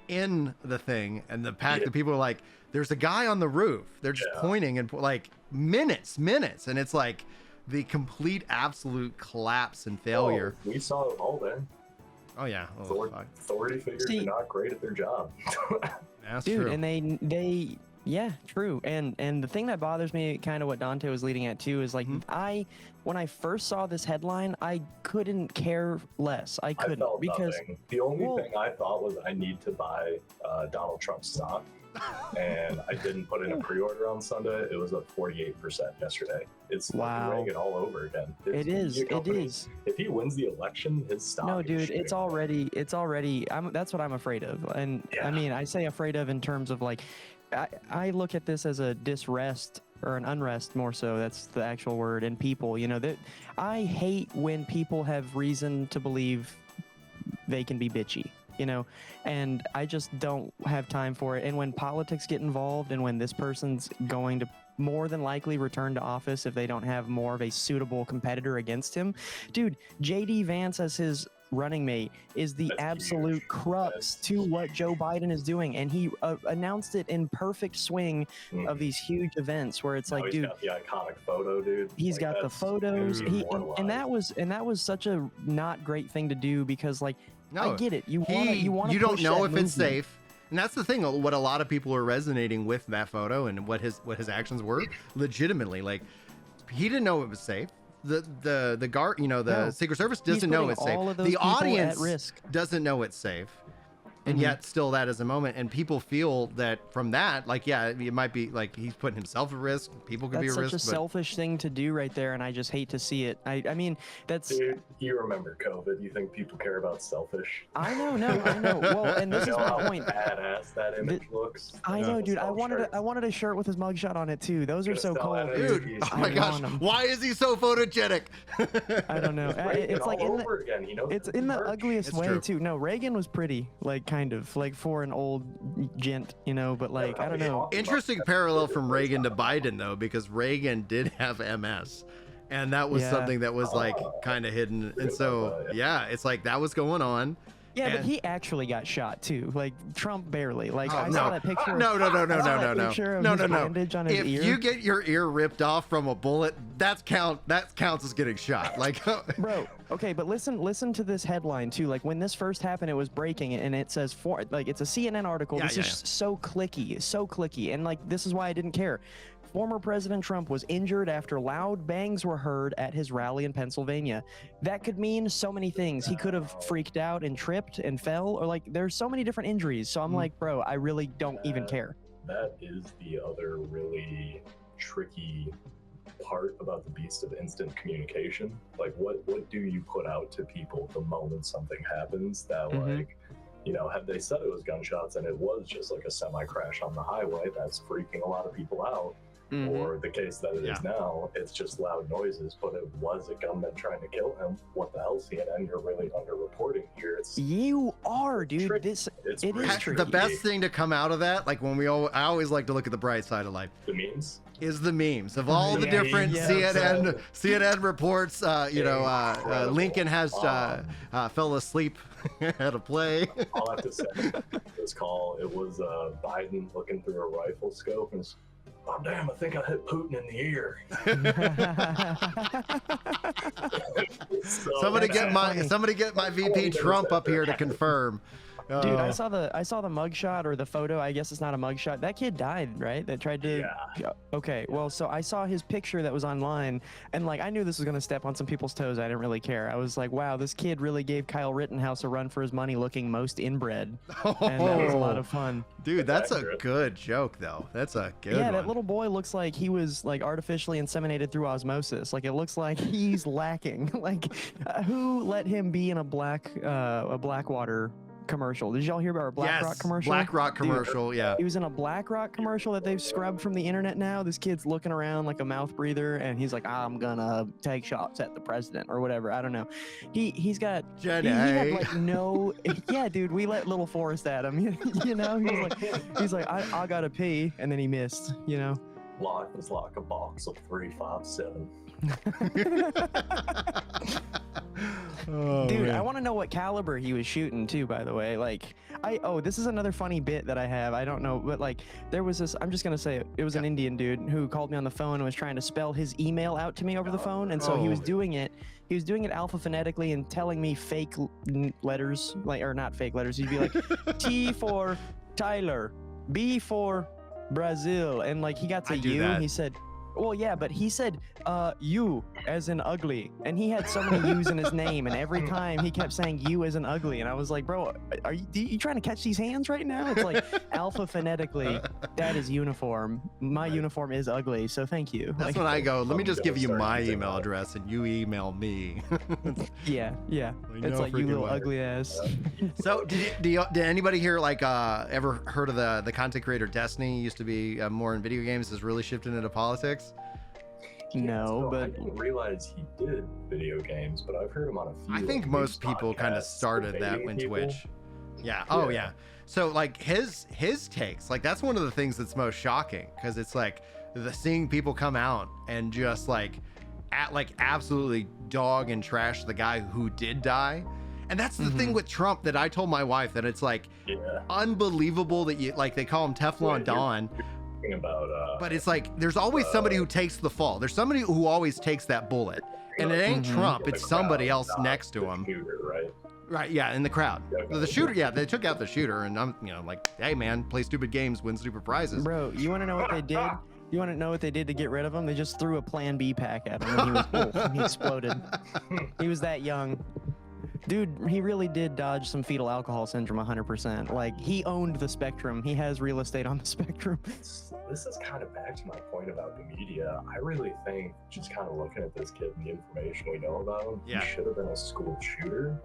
Speaker 2: in the thing, and the fact that people are like, "There's a guy on the roof." They're just pointing and like minutes, and it's like the complete absolute collapse and failure.
Speaker 1: We saw it all day.
Speaker 2: Oh yeah,
Speaker 1: authority figures are not great at their job.
Speaker 2: That's
Speaker 3: dude,
Speaker 2: true.
Speaker 3: and they yeah, true. And the thing that bothers me, kind of what Dante was leading at too, is like when I first saw this headline, I couldn't care less. I couldn't, because
Speaker 1: the only thing I thought was I need to buy Donald Trump stock. And I didn't put in a pre-order on Sunday. It was up 48% yesterday. It's Reagan all over again.
Speaker 3: It is.
Speaker 1: If he wins the election, his stock.
Speaker 3: No, dude, it's already. That's what I'm afraid of. And I mean, I say afraid of in terms of like, I look at this as a disrest or an unrest more so. That's the actual word. And people, you know, that I hate when people have reason to believe they can be bitchy. You know, and I just don't have time for it. And when politics get involved, and when this person's going to more than likely return to office if they don't have more of a suitable competitor against him, dude, JD Vance as his running mate is the absolute crux to what Joe Biden is doing. And he announced it in perfect swing of these huge events where it's like, dude,
Speaker 1: got the iconic photo, dude.
Speaker 3: He's got the photos. And that was such a not great thing to do, because like, I get it. You want to.
Speaker 2: You don't know if it's safe, and that's the thing. What a lot of people are resonating with that photo and what his actions were. Legitimately, like, he didn't know it was safe. The guard, you know, the Secret Service doesn't know it's safe. The audience doesn't know it's safe. And yet still that is a moment, and people feel that from that, like, yeah, it might be like he's putting himself at risk. People could be at risk.
Speaker 3: That's such a selfish thing to do right there, and I just hate to see it. I mean, that's...
Speaker 1: Dude, you remember COVID. You think people care about selfish?
Speaker 3: I know. Well, and this is my point.
Speaker 1: Badass that image looks.
Speaker 3: I know, dude. I wanted a shirt with his mugshot on it too. Those are so cool,
Speaker 2: dude. Oh my gosh, why is he so photogenic?
Speaker 3: I don't know. It's like it's in the ugliest way too. No, Reagan was pretty, like, kind of like for an old gent, you know, but like, I don't know.
Speaker 2: Interesting parallel from Reagan to Biden though, because Reagan did have MS, and that was something that was like kind of hidden, and so it's like that was going on.
Speaker 3: Yeah, but he actually got shot too. Like Trump barely. Like I saw that picture.
Speaker 2: No.
Speaker 3: Bandage on his
Speaker 2: if
Speaker 3: ear.
Speaker 2: you get your ear ripped off from a bullet, that counts as getting shot. Like,
Speaker 3: bro. Okay, but listen to this headline too. Like when this first happened, it was breaking, and it says it's a CNN article. This is so clicky, and like this is why I didn't care. Former President Trump was injured after loud bangs were heard at his rally in Pennsylvania. That could mean so many things. He could have freaked out and tripped and fell, or like there's so many different injuries. So I'm like, bro, I really don't even care.
Speaker 1: That is the other really tricky part about the beast of instant communication. Like, what do you put out to people the moment something happens that, like, you know, had they said it was gunshots and it was just like a semi-crash on the highway, that's freaking a lot of people out. Or the case that it is now, it's just loud noises, but it was a gunman trying to kill him. What the hell, CNN? You're really underreporting here.
Speaker 3: You are, dude. It is tricky.
Speaker 2: The best thing to come out of that, like when I always like to look at the bright side of life.
Speaker 1: The memes?
Speaker 2: Is the memes of all the different CNN reports. Lincoln has fell asleep at a play.
Speaker 1: I'll have to say, this call, it was Biden looking through a rifle scope and oh damn, I think I hit Putin in the ear.
Speaker 2: Somebody get my VP Trump up here to confirm.
Speaker 3: Dude, I saw the mugshot or the photo. I guess it's not a mugshot. That kid died, right? That tried to.
Speaker 1: Yeah.
Speaker 3: Okay. Well, so I saw his picture that was online, and like I knew this was gonna step on some people's toes. I didn't really care. I was like, wow, this kid really gave Kyle Rittenhouse a run for his money, looking most inbred, and that was a lot of fun.
Speaker 2: Dude, that's a good joke, though. That's a good one.
Speaker 3: Yeah, that little boy looks like he was like artificially inseminated through osmosis. Like it looks like he's lacking. Like, who let him be in a Blackwater commercial? Did y'all hear about our BlackRock commercial?
Speaker 2: BlackRock commercial.
Speaker 3: Dude,
Speaker 2: yeah.
Speaker 3: He was in a BlackRock commercial that they've scrubbed from the internet now. This kid's looking around like a mouth breather, and he's like, "I'm gonna take shots at the president" or whatever. I don't know. He's got. He had like no. Yeah, dude. We let little Forrest at him. You know. He's like, I gotta pee, and then he missed. You know.
Speaker 1: Life is like a box of 357.
Speaker 3: Oh, dude, man. I want to know what caliber he was shooting too, by the way. Like, this is another funny bit that I have. I don't know, but like, there was this, I'm just going to say it was an Indian dude who called me on the phone and was trying to spell his email out to me over the phone. And so he was doing it alpha phonetically and telling me fake letters, like, or not fake letters. He'd be like, T for Tyler, B for Brazil. And like, he got to U, he said, well, yeah, but he said, you as in ugly. And he had so many U's in his name. And every time he kept saying you as in ugly. And I was like, bro, are you trying to catch these hands right now? It's like alpha phonetically, that is uniform. My uniform is ugly. So thank you.
Speaker 2: That's when I go, let me just give you my email address and you email me.
Speaker 3: Yeah. It's like, you little ugly ass.
Speaker 2: So did anybody here like ever heard of the content creator Destiny? Used to be more in video games, is really shifting into politics.
Speaker 3: No, but
Speaker 1: I didn't realize he did video games, but I've heard him on a few.
Speaker 2: I think most people kind of started that when
Speaker 1: people.
Speaker 2: Twitch. Yeah. Oh yeah. So like his takes, like that's one of the things that's most shocking, because it's like seeing people come out and just like absolutely dog and trash the guy who did die. And that's the thing with Trump that I told my wife, that it's like unbelievable that you like, they call him Teflon Don.
Speaker 1: About
Speaker 2: but it's like there's always somebody who takes the fall. There's somebody who always takes that bullet, and it ain't Trump, it's somebody else next to him.
Speaker 1: Shooter,
Speaker 2: right, yeah, in the crowd. The shooter, yeah, they took out the shooter, and I'm like, hey man, play stupid games, win stupid prizes.
Speaker 3: Bro, you want to know what they did? You want to know what they did to get rid of him? They just threw a Plan B pack at him, and he was poof, he exploded. He was that young. Dude, he really did dodge some fetal alcohol syndrome 100%. Like, he owned the spectrum. He has real estate on the spectrum.
Speaker 1: This is kind of back to my point about the media. I really think, just kind of looking at this kid and the information we know about him, he should have been a school shooter.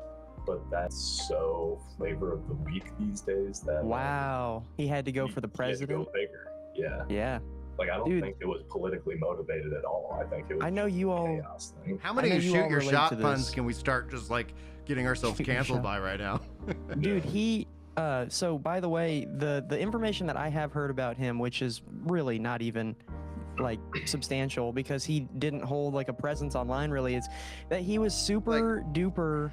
Speaker 1: But that's so flavor of the week these days that...
Speaker 3: Wow. He had to go for the president?
Speaker 1: He had to go bigger. Yeah.
Speaker 3: Yeah.
Speaker 1: Like, I don't think it was politically motivated at all. I think it was
Speaker 3: I know you all...
Speaker 1: chaos thing.
Speaker 2: How many shoot your shot puns can we start just like getting ourselves canceled by right now?
Speaker 3: Dude, he so by the way, the information that I have heard about him, which is really not even like substantial because he didn't hold like a presence online really, is that he was super duper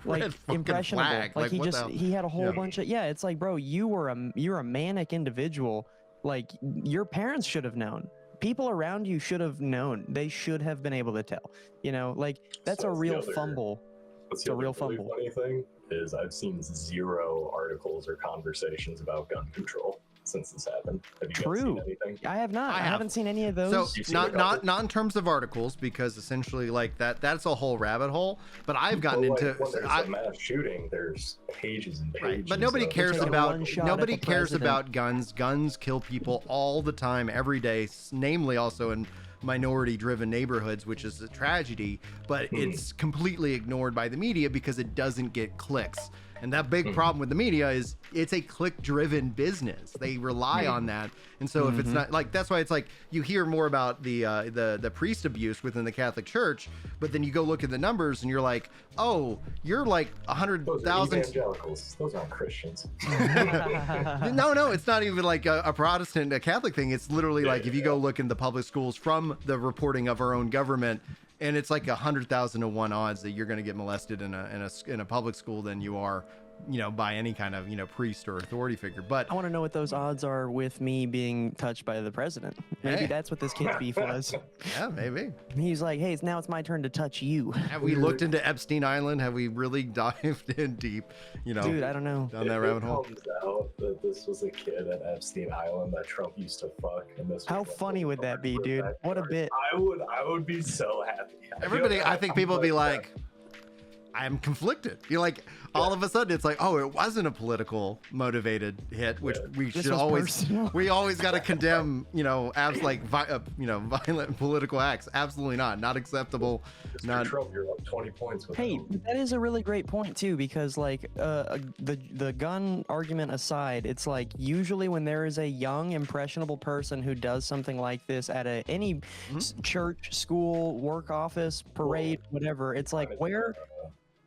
Speaker 3: like impressionable. Like he had a whole bunch of it's like, bro, you're a manic individual. Like, your parents should have known. People around you should have known. They should have been able to tell. You know, like, that's a real fumble.
Speaker 1: It's a real fumble. Funny thing is I've seen 0 articles or conversations about gun control since this happened. Have you guys seen anything?
Speaker 3: I have not. I haven't seen any of those.
Speaker 2: So not in terms of articles, because essentially like that's a whole rabbit hole. But I've gotten into
Speaker 1: when there's a mass shooting, there's pages and pages.
Speaker 2: Right. But nobody cares about guns. Guns kill people all the time, every day. Namely, also in minority driven neighborhoods, which is a tragedy, but it's completely ignored by the media because it doesn't get clicks. And that big problem with the media is it's a click-driven business. They rely on that, and so if it's not like, that's why it's like you hear more about the priest abuse within the Catholic Church, but then you go look at the numbers and you're like, oh, you're like 100,000
Speaker 1: evangelicals. Those aren't Christians.
Speaker 2: No, it's not even like a Protestant, a Catholic thing. It's literally like if you go look in the public schools from the reporting of our own government. And it's like 100,000 to 1 odds that you're going to get molested in a public school than you are, by any kind of, priest or authority figure. But
Speaker 3: I want to know what those odds are with me being touched by the president. Maybe that's what this kid's beef was.
Speaker 2: Yeah, maybe.
Speaker 3: He's like, hey, now it's my turn to touch you.
Speaker 2: Have we looked into Epstein Island? Have we really dived in deep,
Speaker 3: Dude, I don't know.
Speaker 2: down that rabbit hole?
Speaker 1: It comes out that this was a kid at Epstein Island that Trump used to fuck. And this
Speaker 3: How
Speaker 1: was
Speaker 3: funny would that be, dude? What a bit.
Speaker 1: I would be so happy.
Speaker 2: I think people would be like, I'm conflicted. You're like, all of a sudden it's like, oh, it wasn't a political motivated hit, which we
Speaker 3: This
Speaker 2: should
Speaker 3: was
Speaker 2: always,
Speaker 3: personal.
Speaker 2: we always got to condemn, violent political acts. Absolutely not acceptable.
Speaker 1: Mr. Trump, you're up 20 points with
Speaker 3: Hey,
Speaker 1: him.
Speaker 3: that is a really great point too, because like the gun argument aside, it's like usually when there is a young impressionable person who does something like this at any church, school, work office, parade, whatever, it's like where.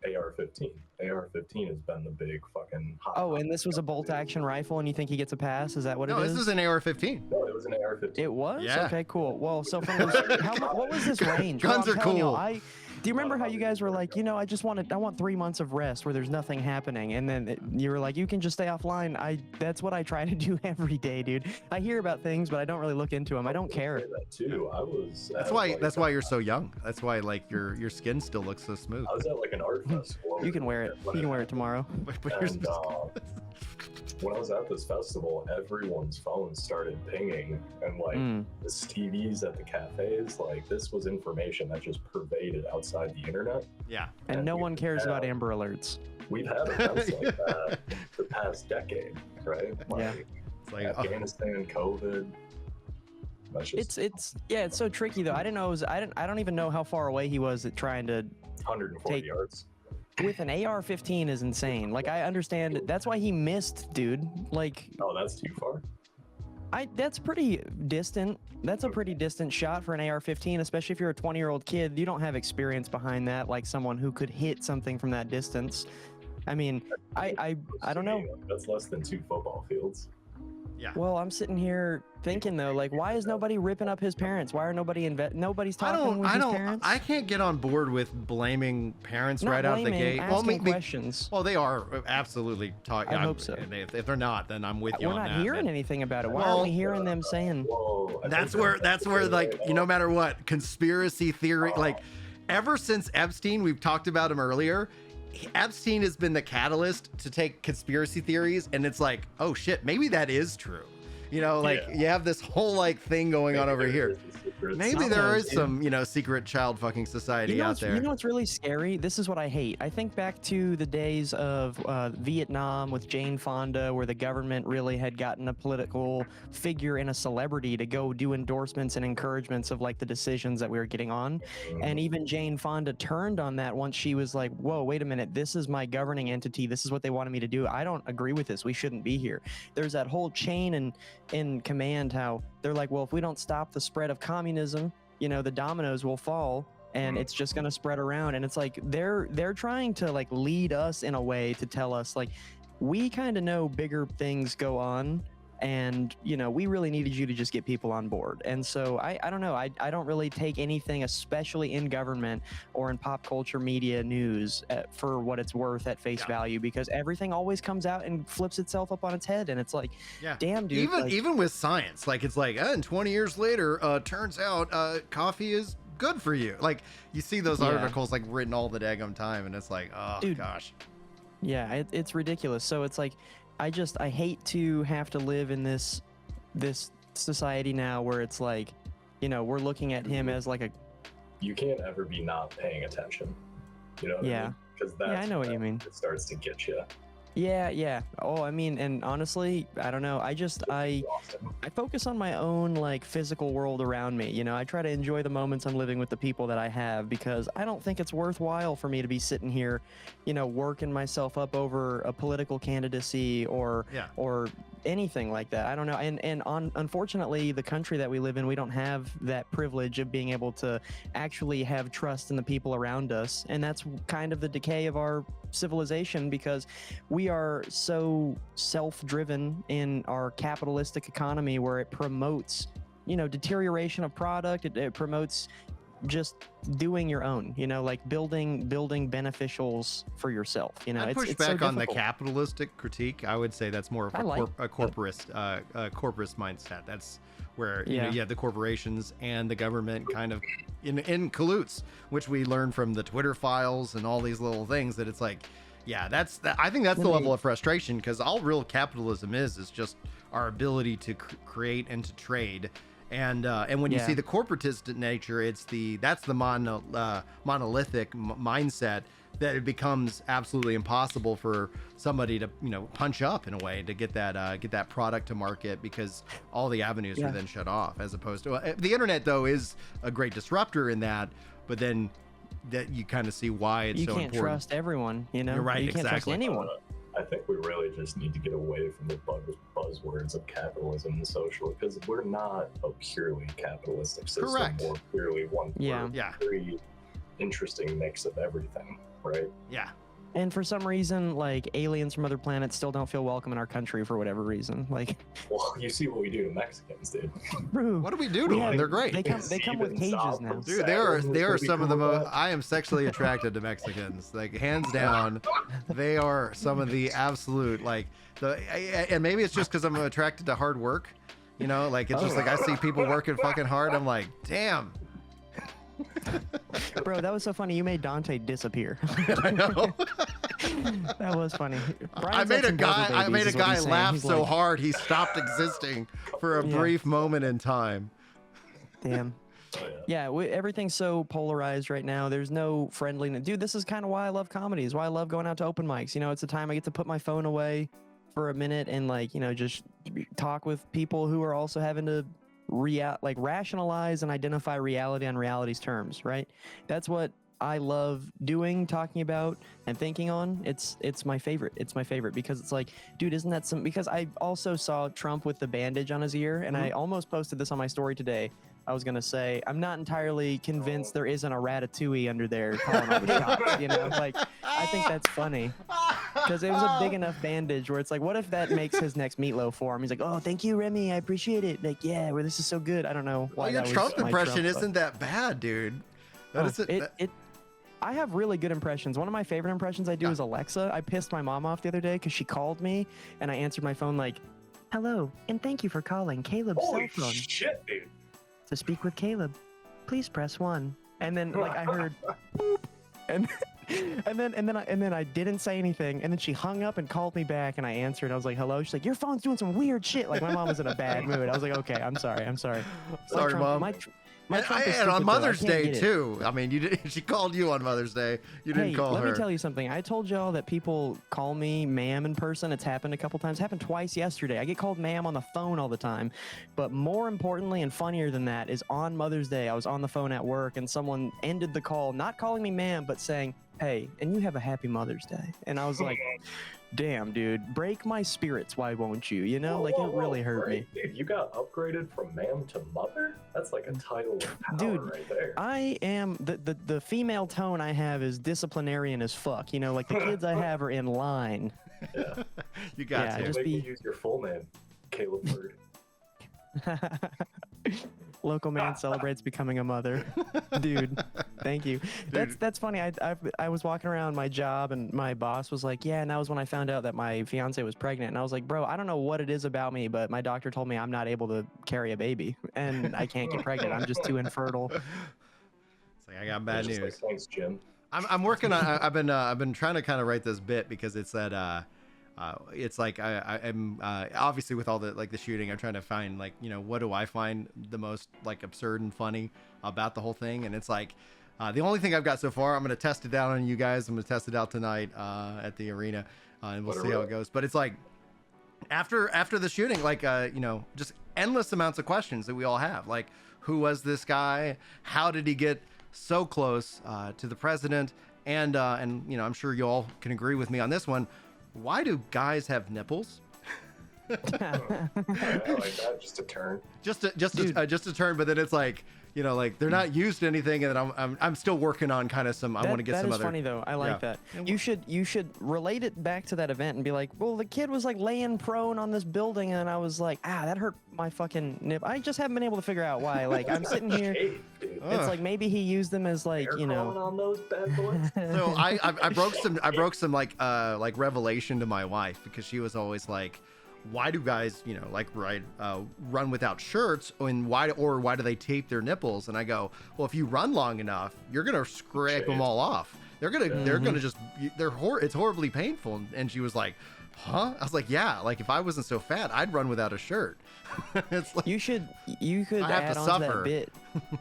Speaker 1: AR-15. AR-15 has been the big fucking hot.
Speaker 3: Oh, and this was a bolt action rifle, and you think he gets a pass? Is that what
Speaker 2: No,
Speaker 3: it is?
Speaker 2: this is an AR-15.
Speaker 1: No, it was an AR-15.
Speaker 3: It was?
Speaker 2: Yeah.
Speaker 3: Okay, cool. Well, so from those, what was this range?
Speaker 2: Guns
Speaker 3: Well, I'm
Speaker 2: are
Speaker 3: telling you,
Speaker 2: cool.
Speaker 3: do you remember how you guys were like, I want 3 months of rest where there's nothing happening, and then you were like, you can just stay offline. That's what I try to do every day, dude. I hear about things, but I don't really look into them. I don't care.
Speaker 1: That too. I was.
Speaker 2: That's why you're so young. That's why like your skin still looks so smooth.
Speaker 1: I was at like an art festival.
Speaker 3: You can wear it. You can wear it tomorrow.
Speaker 2: But yours
Speaker 1: And, when I was at this festival, everyone's phones started pinging, and like the TVs at the cafes, like this was information that just pervaded outside the internet.
Speaker 2: Yeah.
Speaker 3: And no one cares about Amber Alerts.
Speaker 1: We've had events like that the past decade, right? Like,
Speaker 3: Yeah.
Speaker 2: It's like
Speaker 1: Afghanistan, COVID. That's just
Speaker 3: It's so tricky though. I don't even know how far away he was at trying to
Speaker 1: 140 yards.
Speaker 3: with an AR-15 is insane. Like I understand that's why he missed, dude. Like
Speaker 1: Oh, that's too far.
Speaker 3: that's pretty distant. That's a pretty distant shot for an AR-15, especially if you're a 20-year-old kid. You don't have experience behind that, like someone who could hit something from that distance. I mean, I don't know.
Speaker 1: That's less than 2 football fields.
Speaker 2: Yeah.
Speaker 3: Well, I'm sitting here thinking though, like, why is nobody ripping up his parents? Why are nobody's talking with his parents?
Speaker 2: I can't get on board with blaming parents
Speaker 3: Not
Speaker 2: right out the
Speaker 3: blaming,
Speaker 2: gate.
Speaker 3: asking questions.
Speaker 2: Well, they are absolutely talking.
Speaker 3: I hope so.
Speaker 2: And if they're not, then I'm with you
Speaker 3: We're
Speaker 2: on
Speaker 3: not
Speaker 2: that.
Speaker 3: hearing
Speaker 2: then-
Speaker 3: anything about it. Why
Speaker 2: Well,
Speaker 3: aren't we hearing them saying?
Speaker 1: Whoa, I
Speaker 2: That's
Speaker 1: think
Speaker 2: where like no matter what conspiracy theory, like ever since Epstein, we've talked about him earlier. Epstein has been the catalyst to take conspiracy theories, and it's like, oh shit, maybe that is true. You have this whole like thing going on over here. Maybe there is some, secret child fucking society out there.
Speaker 3: You know what's really scary? This is what I hate. I think back to the days of Vietnam with Jane Fonda, where the government really had gotten a political figure and a celebrity to go do endorsements and encouragements of like the decisions that we were getting on. And even Jane Fonda turned on that once she was like, whoa, wait a minute. This is my governing entity. This is what they wanted me to do. I don't agree with this. We shouldn't be here. There's that whole chain in command how they're like, well, if we don't stop the spread of communism, the dominoes will fall and it's just going to spread around. And it's like they're trying to like lead us in a way to tell us like we kind of know bigger things go on, and we really needed you to just get people on board. And so I don't know, I don't really take anything, especially in government or in pop culture media news, for what it's worth at face value, because everything always comes out and flips itself up on its head, and it's like, damn, dude.
Speaker 2: Even with science, like it's like, and 20 years later, turns out coffee is good for you. Like you see those articles like written all the daggum time, and it's like, oh
Speaker 3: dude,
Speaker 2: gosh.
Speaker 3: Yeah, it's ridiculous. So it's like, I hate to have to live in this society now where it's like, we're looking at him as like
Speaker 1: You can't ever be not paying attention. You know what I mean? Because
Speaker 3: I know what you mean.
Speaker 1: It starts to get you.
Speaker 3: Yeah. Oh, I mean, and honestly, I don't know. I focus on my own like physical world around me. You know, I try to enjoy the moments I'm living with the people that I have, because I don't think it's worthwhile for me to be sitting here, you know, working myself up over a political candidacy or anything like that. I don't know. Unfortunately, the country that we live in, we don't have that privilege of being able to actually have trust in the people around us, and that's kind of the decay of our civilization, because we are so self-driven in our capitalistic economy where it promotes, you know, deterioration of product. It promotes just doing your own, you know, like building beneficials for yourself. You know,
Speaker 2: I push
Speaker 3: it's
Speaker 2: back
Speaker 3: so
Speaker 2: on the
Speaker 3: difficult.
Speaker 2: capitalistic critique. I would say that's more of a corporate mindset. That's where you know, you have the corporations and the government kind of in cahoots, which we learn from the Twitter files and all these little things. That it's like, yeah, I think that's the level of frustration, because all real capitalism is just our ability to create and to trade. And when you see the corporatist nature, that's the monolithic mindset, that it becomes absolutely impossible for somebody to, you know, punch up in a way to get that product to market, because all the avenues are then shut off. As opposed to the internet, though, is a great disruptor in that, but then that you kind of see why it's so important.
Speaker 3: You can't trust everyone, you know.
Speaker 2: You're right,
Speaker 3: you can't trust anyone.
Speaker 1: I think we really just need to get away from the buzzwords of capitalism and social, because we're not a purely capitalistic system.
Speaker 2: Correct.
Speaker 1: Or purely one.
Speaker 3: Yeah.
Speaker 1: Very interesting mix of everything, right?
Speaker 2: Yeah.
Speaker 3: And for some reason, like, aliens from other planets still don't feel welcome in our country for whatever reason. Like,
Speaker 1: well, you see what we do to Mexicans, dude.
Speaker 2: What do we do to them? They're great.
Speaker 3: They come with cages now.
Speaker 2: Dude, they are some of the most. I am sexually attracted to Mexicans. Like, hands down, they are some of the absolute, like, and maybe it's just because I'm attracted to hard work. You know, like, it's just like I see people working fucking hard. I'm like, damn.
Speaker 3: Bro, that was so funny. You made Dante disappear.
Speaker 2: I know.
Speaker 3: That was funny.
Speaker 2: I made a guy laugh so hard he stopped existing for a brief moment in time.
Speaker 3: Damn. Yeah, everything's so polarized right now. There's no friendliness. Dude, this is kind of why I love comedy. Is why I love going out to open mics. You know, it's a time I get to put my phone away for a minute and, like, you know, just talk with people who are also having to rationalize and identify reality on reality's terms, right? That's what I love doing, talking about, and thinking on. It's my favorite. It's my favorite because it's like, dude, isn't that some? Because I also saw Trump with the bandage on his ear, and I almost posted this on my story today. I was gonna say, I'm not entirely convinced there isn't a ratatouille under there calling all the shots. You know, like, I think that's funny because it was a big enough bandage where it's like, what if that makes his next meatloaf for him? He's like, oh, thank you, Remy, I appreciate it. Like, yeah, well, this is so good. I don't know why.
Speaker 2: Well, your Trump impression isn't that bad, dude.
Speaker 3: I have really good impressions. One of my favorite impressions I do is Alexa. I pissed my mom off the other day because she called me and I answered my phone like, hello, and thank you for calling Caleb's cell phone.
Speaker 1: Holy shit, dude.
Speaker 3: To speak with Caleb, please press 1. And then, like, I heard boop, and then I didn't say anything, and then she hung up and called me back, and I answered. I was like, hello. She's like, your phone's doing some weird shit. Like, my mom was in a bad mood. I was like, okay, I'm sorry.
Speaker 2: Sorry, Mom. And on Mother's Day too. I mean, she called you on Mother's Day. You didn't call her.
Speaker 3: Let me tell you something. I told y'all that people call me ma'am in person. It's happened a couple times. It happened twice yesterday. I get called ma'am on the phone all the time. But more importantly and funnier than that is on Mother's Day, I was on the phone at work and someone ended the call, not calling me ma'am, but saying, hey, and you have a happy Mother's Day. And I was like, damn, dude, break my spirits, why won't you? You know, it really hurt me.
Speaker 1: Dude, you got upgraded from ma'am to mother? That's like a title of power,
Speaker 3: dude,
Speaker 1: right there.
Speaker 3: I am, the female tone I have is disciplinarian as fuck. You know, like, the kids I have are in line.
Speaker 1: Yeah.
Speaker 2: You got to.
Speaker 3: Just
Speaker 1: Make you use your full name, Caleb Bird.
Speaker 3: Local man celebrates becoming a mother. Dude, thank you. That's funny. I was walking around my job and my boss was like, yeah, and that was when I found out that my fiance was pregnant. And I was like, bro, I don't know what it is about me, but my doctor told me I'm not able to carry a baby and I can't get pregnant. I'm just too infertile.
Speaker 2: It's like, I got bad news.
Speaker 1: Like, thanks, Jim.
Speaker 2: I'm working on. I've been trying to kind of write this bit because it's that. It's like I'm obviously with all the shooting, I'm trying to find, like, you know, what do I find the most, like, absurd and funny about the whole thing, and it's like the only thing I've got so far. I'm going to test it out on you guys. I'm going to test it out tonight at the arena. and we'll see how it goes. But it's like after the shooting, like just endless amounts of questions that we all have. Like, who was this guy? How did he get so close to the president? And I'm sure you all can agree with me on this one. Why do guys have nipples?
Speaker 1: I like that. Just a turn.
Speaker 2: Just a turn, but then it's like, like they're not used to anything, and then I'm still working on kind of some. I want to get some other.
Speaker 3: That is funny though. I like that. You should relate it back to that event and be like, well, the kid was like laying prone on this building, and I was like, that hurt my fucking nip. I just haven't been able to figure out why. Like I'm sitting here. It's like maybe he used them as like
Speaker 1: on those bad boys.
Speaker 2: So I broke some like revelation to my wife, because she was always like, why do guys, run without shirts, and why do they tape their nipples? And I go, well, if you run long enough, you're gonna scrape them all off. They're gonna just it's horribly painful. And she was like, huh? I was like, yeah. Like if I wasn't so fat, I'd run without a shirt. It's like, you could add on to that bit.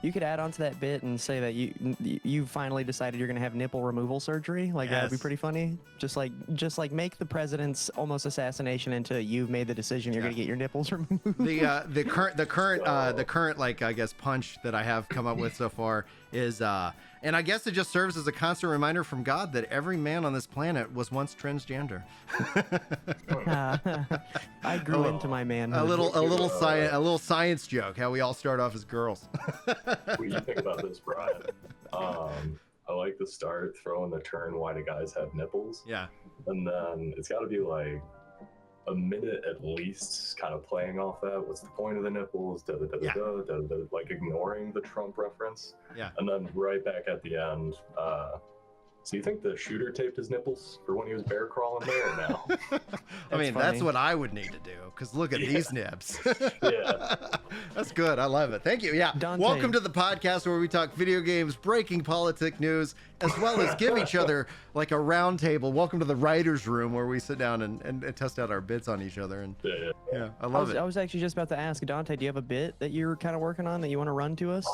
Speaker 2: You could add on to that bit and say that you finally decided you're gonna have nipple removal surgery. Like that'd be pretty funny. Just like make the president's almost assassination into you've made the decision you're gonna get your nipples removed. The current like I guess punch that I have come up with so far is and I guess it just serves as a constant reminder from God that every man on this planet was once transgender.
Speaker 3: I grew into my manhood.
Speaker 2: A little science joke. How we all start off as girls.
Speaker 1: What do you think about this, Brian? I like the start, throwing the turn. Why do guys have nipples?
Speaker 2: Yeah.
Speaker 1: And then it's got to be like a minute at least, kind of playing off that. What's the point of the nipples? Like ignoring the Trump reference.
Speaker 2: Yeah.
Speaker 1: And then right back at the end. So you think the shooter taped his nipples for when he was bear crawling there or no?
Speaker 2: I mean, that's what I would need to do, because look at these nips.
Speaker 1: Yeah.
Speaker 2: That's good. I love it. Thank you. Yeah.
Speaker 3: Dante.
Speaker 2: Welcome to the podcast where we talk video games, breaking politic news, as well as give each other like a round table. Welcome to the writer's room where we sit down and test out our bits on each other. And yeah, I love it.
Speaker 3: I was actually just about to ask, Dante, do you have a bit that you're kind of working on that you want to run to us?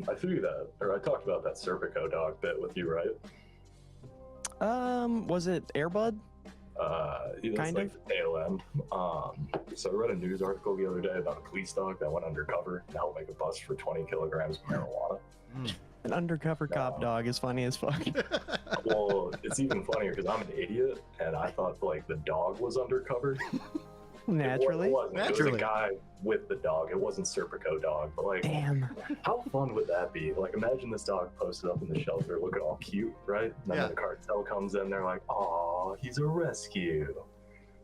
Speaker 1: I threw that, or I talked about that Serpico dog bit with you, right?
Speaker 3: Was it Airbud?
Speaker 1: Kind of. The tail end. So I read a news article the other day about a police dog that went undercover and helped make a bust for 20 kilograms of marijuana.
Speaker 3: An undercover cop dog is funny as fuck.
Speaker 1: Well, it's even funnier because I'm an idiot and I thought like the dog was undercover.
Speaker 3: Naturally.
Speaker 1: It was a guy with the dog. It wasn't Serpico dog, but like,
Speaker 3: damn,
Speaker 1: how fun would that be? Like, imagine this dog posted up in the shelter, looking all cute, right? And then the cartel comes in, they're like, "Oh, he's a rescue."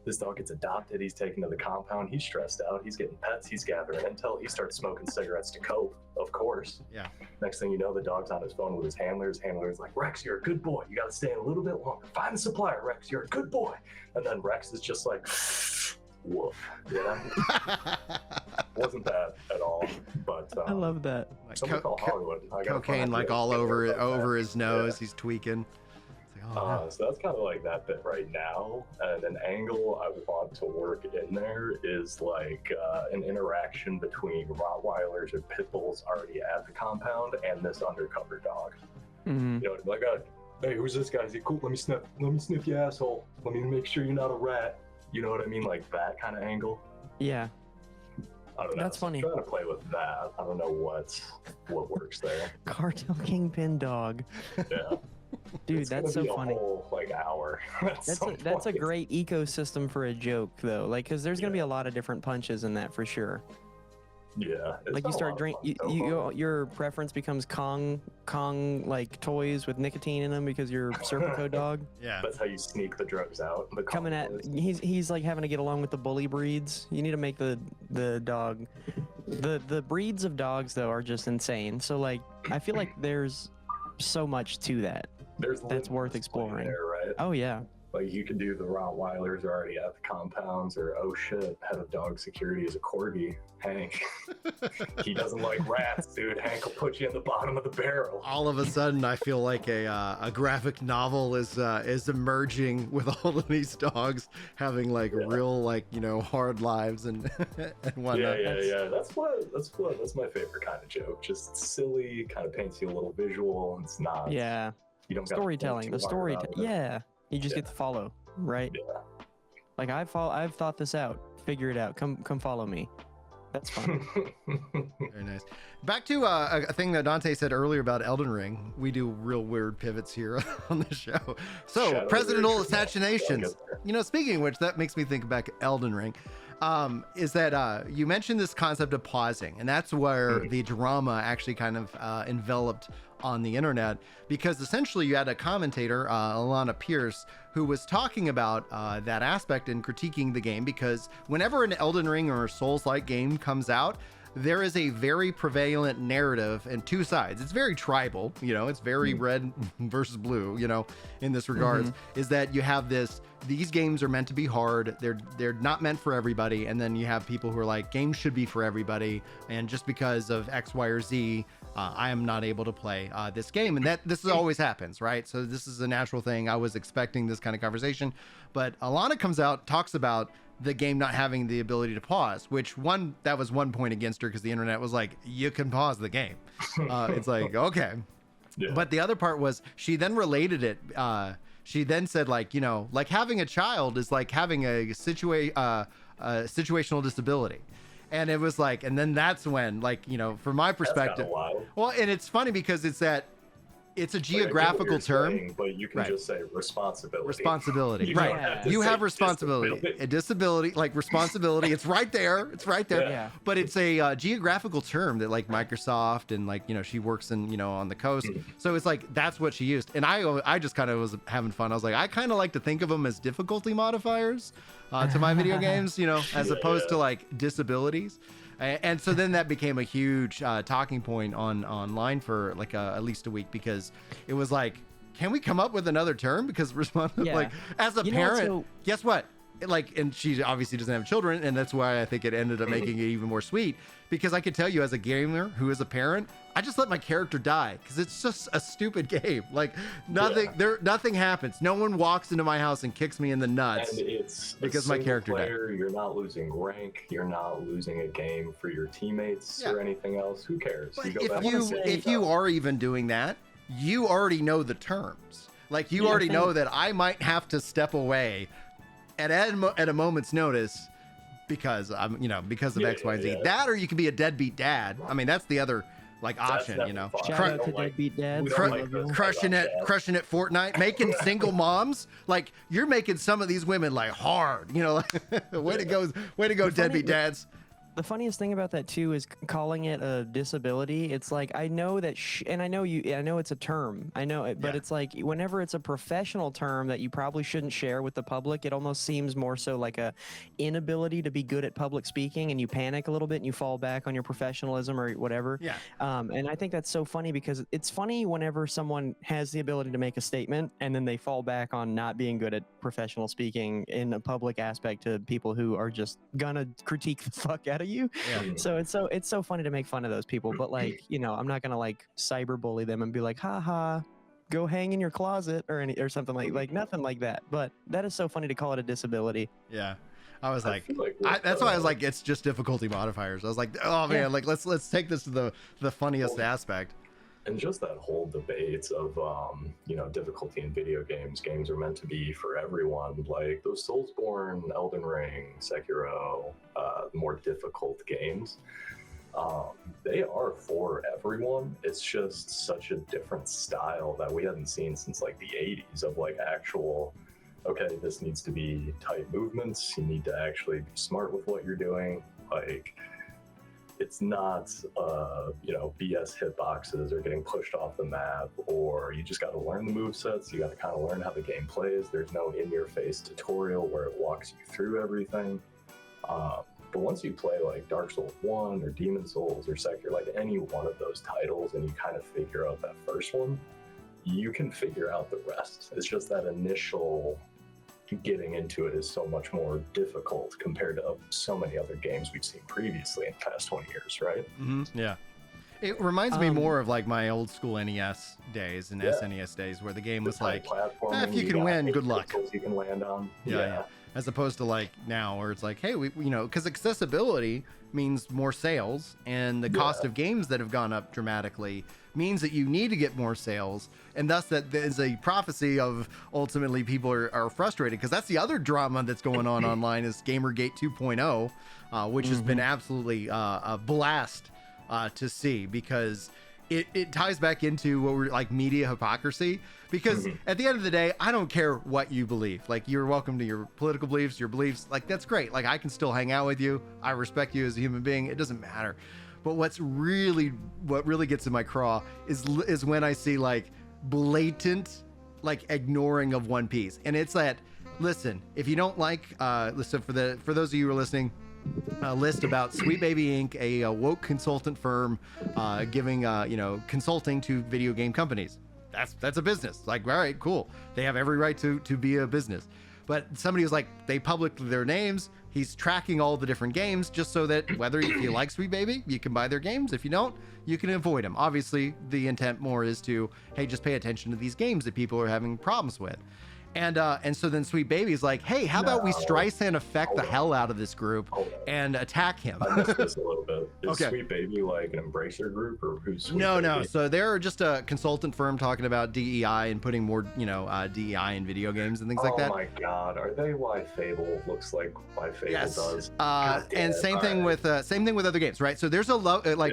Speaker 1: This dog gets adopted. He's taken to the compound. He's stressed out. He's getting pets. He's gathering intel. He starts smoking cigarettes to cope, of course.
Speaker 2: Yeah.
Speaker 1: Next thing you know, the dog's on his phone with his handler. His handler's like, "Rex, you're a good boy. You got to stay in a little bit longer. Find the supplier, Rex. You're a good boy." And then Rex is just like, woof. Yeah. Wasn't bad at all, but
Speaker 3: I love that.
Speaker 1: Like Hollywood.
Speaker 2: Cocaine like all over his nose. Yeah. He's tweaking.
Speaker 1: So that's kind of like that bit right now. And an angle I want to work in there is like an interaction between Rottweilers and Pit Bulls already at the compound and this undercover dog.
Speaker 3: Mm-hmm.
Speaker 1: You know, like, hey, who's this guy? Is he cool? Let me sniff your asshole. Let me make sure you're not a rat. You know what I mean? Like that kind of angle.
Speaker 3: Yeah.
Speaker 1: I don't know.
Speaker 3: That's funny.
Speaker 1: I'm trying to play with that. I don't know what works there.
Speaker 3: Cartel Kingpin dog.
Speaker 1: Yeah.
Speaker 3: Dude,
Speaker 1: it's
Speaker 3: that's so funny.
Speaker 1: Whole, like hour.
Speaker 3: That's a great ecosystem for a joke though. Like, cause there's gonna be a lot of different punches in that for sure.
Speaker 1: Yeah.
Speaker 3: Like you start drinking, your preference becomes Kong like toys with nicotine in them because you're Serpico dog.
Speaker 2: Yeah.
Speaker 1: That's how you sneak the drugs out.
Speaker 3: Coming at he's like having to get along with the bully breeds. You need to make the dog. The breeds of dogs though are just insane. So like I feel like there's so much to that. That's worth exploring.
Speaker 1: There, right?
Speaker 3: Oh yeah.
Speaker 1: Like you could do the Rottweilers already at the compounds, or oh shit, head of dog security is a corgi, Hank. He doesn't like rats, dude. Hank will put you in the bottom of the barrel.
Speaker 2: All of a sudden, I feel like a graphic novel is emerging with all of these dogs having like real like hard lives and whatnot.
Speaker 1: Yeah. That's my favorite kind of joke. Just silly, kind of paints you a little visual. It's not.
Speaker 3: Yeah.
Speaker 1: You don't
Speaker 3: storytelling. The storytelling. Yeah. You just get to follow. right?
Speaker 1: Yeah.
Speaker 3: Like I've thought this out. Figure it out. Come follow me. That's fun.
Speaker 2: Very nice. Back to a thing that Dante said earlier about Elden Ring. We do real weird pivots here on the show. So,
Speaker 1: Shadow
Speaker 2: presidential
Speaker 1: Warrior.
Speaker 2: assassinations. You know, speaking of which, that makes me think back Elden Ring. Is that you mentioned this concept of pausing, and that's where the drama actually kind of enveloped on the internet, because essentially you had a commentator, Alana Pierce, who was talking about that aspect and critiquing the game, because whenever an Elden Ring or a Souls-like game comes out, there is a very prevalent narrative and two sides. It's very tribal, you know, it's very red versus blue, you know, in this regards, is that you have these games are meant to be hard. They're not meant for everybody. And then you have people who are like, games should be for everybody. And just because of X, Y, or Z, I am not able to play this game. And this always happens, right? So this is a natural thing. I was expecting this kind of conversation, but Alana comes out, talks about the game not having the ability to pause, that was one point against her, because the internet was like, you can pause the game. It's like, okay. Yeah. But the other part was, she then related it. She then said, like, you know, like having a child is like having a situational disability. And it was like, and then that's when, like, you know, from my perspective, well, and it's funny because it's a geographical term,
Speaker 1: saying, but you can just say responsibility.
Speaker 2: Responsibility, right? You have responsibility, a disability, like responsibility. It's right there. It's right there. Yeah. But it's a geographical term that, like, Microsoft and, like, you know, she works in, you know, on the coast, so it's like that's what she used. And I just kind of was having fun. I was like, I kind of like to think of them as difficulty modifiers to my video games, you know, as opposed to like disabilities. And so then that became a huge talking point online for like at least a week, because it was like, can we come up with another term? Because like as a parent, guess what? Like, and she obviously doesn't have children, and that's why I think it ended up making it even more sweet, because I could tell you, as a gamer who is a parent, I just let my character die because it's just a stupid game. Like nothing happens. No one walks into my house and kicks me in the nuts.
Speaker 1: And it's
Speaker 2: because my character died.
Speaker 1: You're not losing rank. You're not losing a game for your teammates or anything else. Who cares?
Speaker 2: But if you are even doing that, you already know the terms. Like you already know that I might have to step away at a moment's notice because I'm, you know, because of X, Y, and Z. That, or you could be a deadbeat dad. I mean, that's the other like option, you know.
Speaker 3: Shout out to deadbeat dads.
Speaker 2: Crushing it Fortnite, making single moms. Like, you're making some of these women like hard, you know. Like, way to go, deadbeat dads.
Speaker 3: The funniest thing about that too is calling it a disability. It's like, I know that, and I know it's a term. I know it, but it's like whenever it's a professional term that you probably shouldn't share with the public, it almost seems more so like a inability to be good at public speaking, and you panic a little bit and you fall back on your professionalism or whatever.
Speaker 2: Yeah.
Speaker 3: And I think that's so funny, because it's funny whenever someone has the ability to make a statement and then they fall back on not being good at professional speaking in a public aspect to people who are just gonna critique the fuck out of you. So it's so funny to make fun of those people, but like, you know, I'm not gonna like cyberbully them and be like, haha, go hang in your closet or something like nothing like that. But that is so funny to call it a disability.
Speaker 2: Yeah. I was like that's why I was like, it's just difficulty modifiers. I was like, oh man, like let's take this to the funniest aspect.
Speaker 1: And just that whole debate of, you know, difficulty in video games. Games are meant to be for everyone. Like those Soulsborne, Elden Ring, Sekiro, more difficult games. They are for everyone. It's just such a different style that we hadn't seen since like the 80s of like actual, okay, this needs to be tight movements. You need to actually be smart with what you're doing. Like, it's not, you know, BS hitboxes or getting pushed off the map, or you just got to learn the movesets. You got to kind of learn how the game plays. There's no in-your-face tutorial where it walks you through everything. But once you play like Dark Souls 1 or Demon Souls or Sekiro, like any one of those titles, and you kind of figure out that first one, you can figure out the rest. It's just that initial getting into it is so much more difficult compared to so many other games we've seen previously in the past 20 years, right?
Speaker 2: Yeah. It reminds me more of like my old school NES days and SNES days, where the game was like, if you can win, good luck.
Speaker 1: You can land on.
Speaker 2: Yeah. as opposed to like now where it's like, hey, we you know, because accessibility means more sales, and the cost of games that have gone up dramatically means that you need to get more sales, and thus that is a prophecy of ultimately people are frustrated, because that's the other drama that's going on online is Gamergate 2.0, which has been absolutely a blast to see, because it ties back into what we're like, media hypocrisy, because at the end of the day, I don't care what you believe. Like, you're welcome to your political beliefs, your beliefs, like that's great. Like, I can still hang out with you. I respect you as a human being. It doesn't matter. But what really gets in my craw is when I see like blatant like ignoring of One Piece. And it's that, listen, if you don't like listen, for those of you who are listening, a list about Sweet Baby Inc., a woke consultant firm giving you know, consulting to video game companies. That's a business. Like, all right, cool. They have every right to be a business. But somebody was like, they published their names. He's tracking all the different games just so that whether if you like Sweet Baby, you can buy their games. If you don't, you can avoid them. Obviously, the intent more is to, hey, just pay attention to these games that people are having problems with. And so then Sweet Baby's like, hey, how about we Streisand affect the hell out of this group and attack him?
Speaker 1: I missed this a little bit. Is
Speaker 2: Okay.
Speaker 1: Sweet Baby like an embracer group, or who's Sweet
Speaker 2: No.
Speaker 1: Baby?
Speaker 2: So they're just a consultant firm talking about DEI and putting more, you know, DEI in video games and things like that.
Speaker 1: Oh my God, are they why Fable looks like why Fable does?
Speaker 2: And same thing with other games, right? So there's a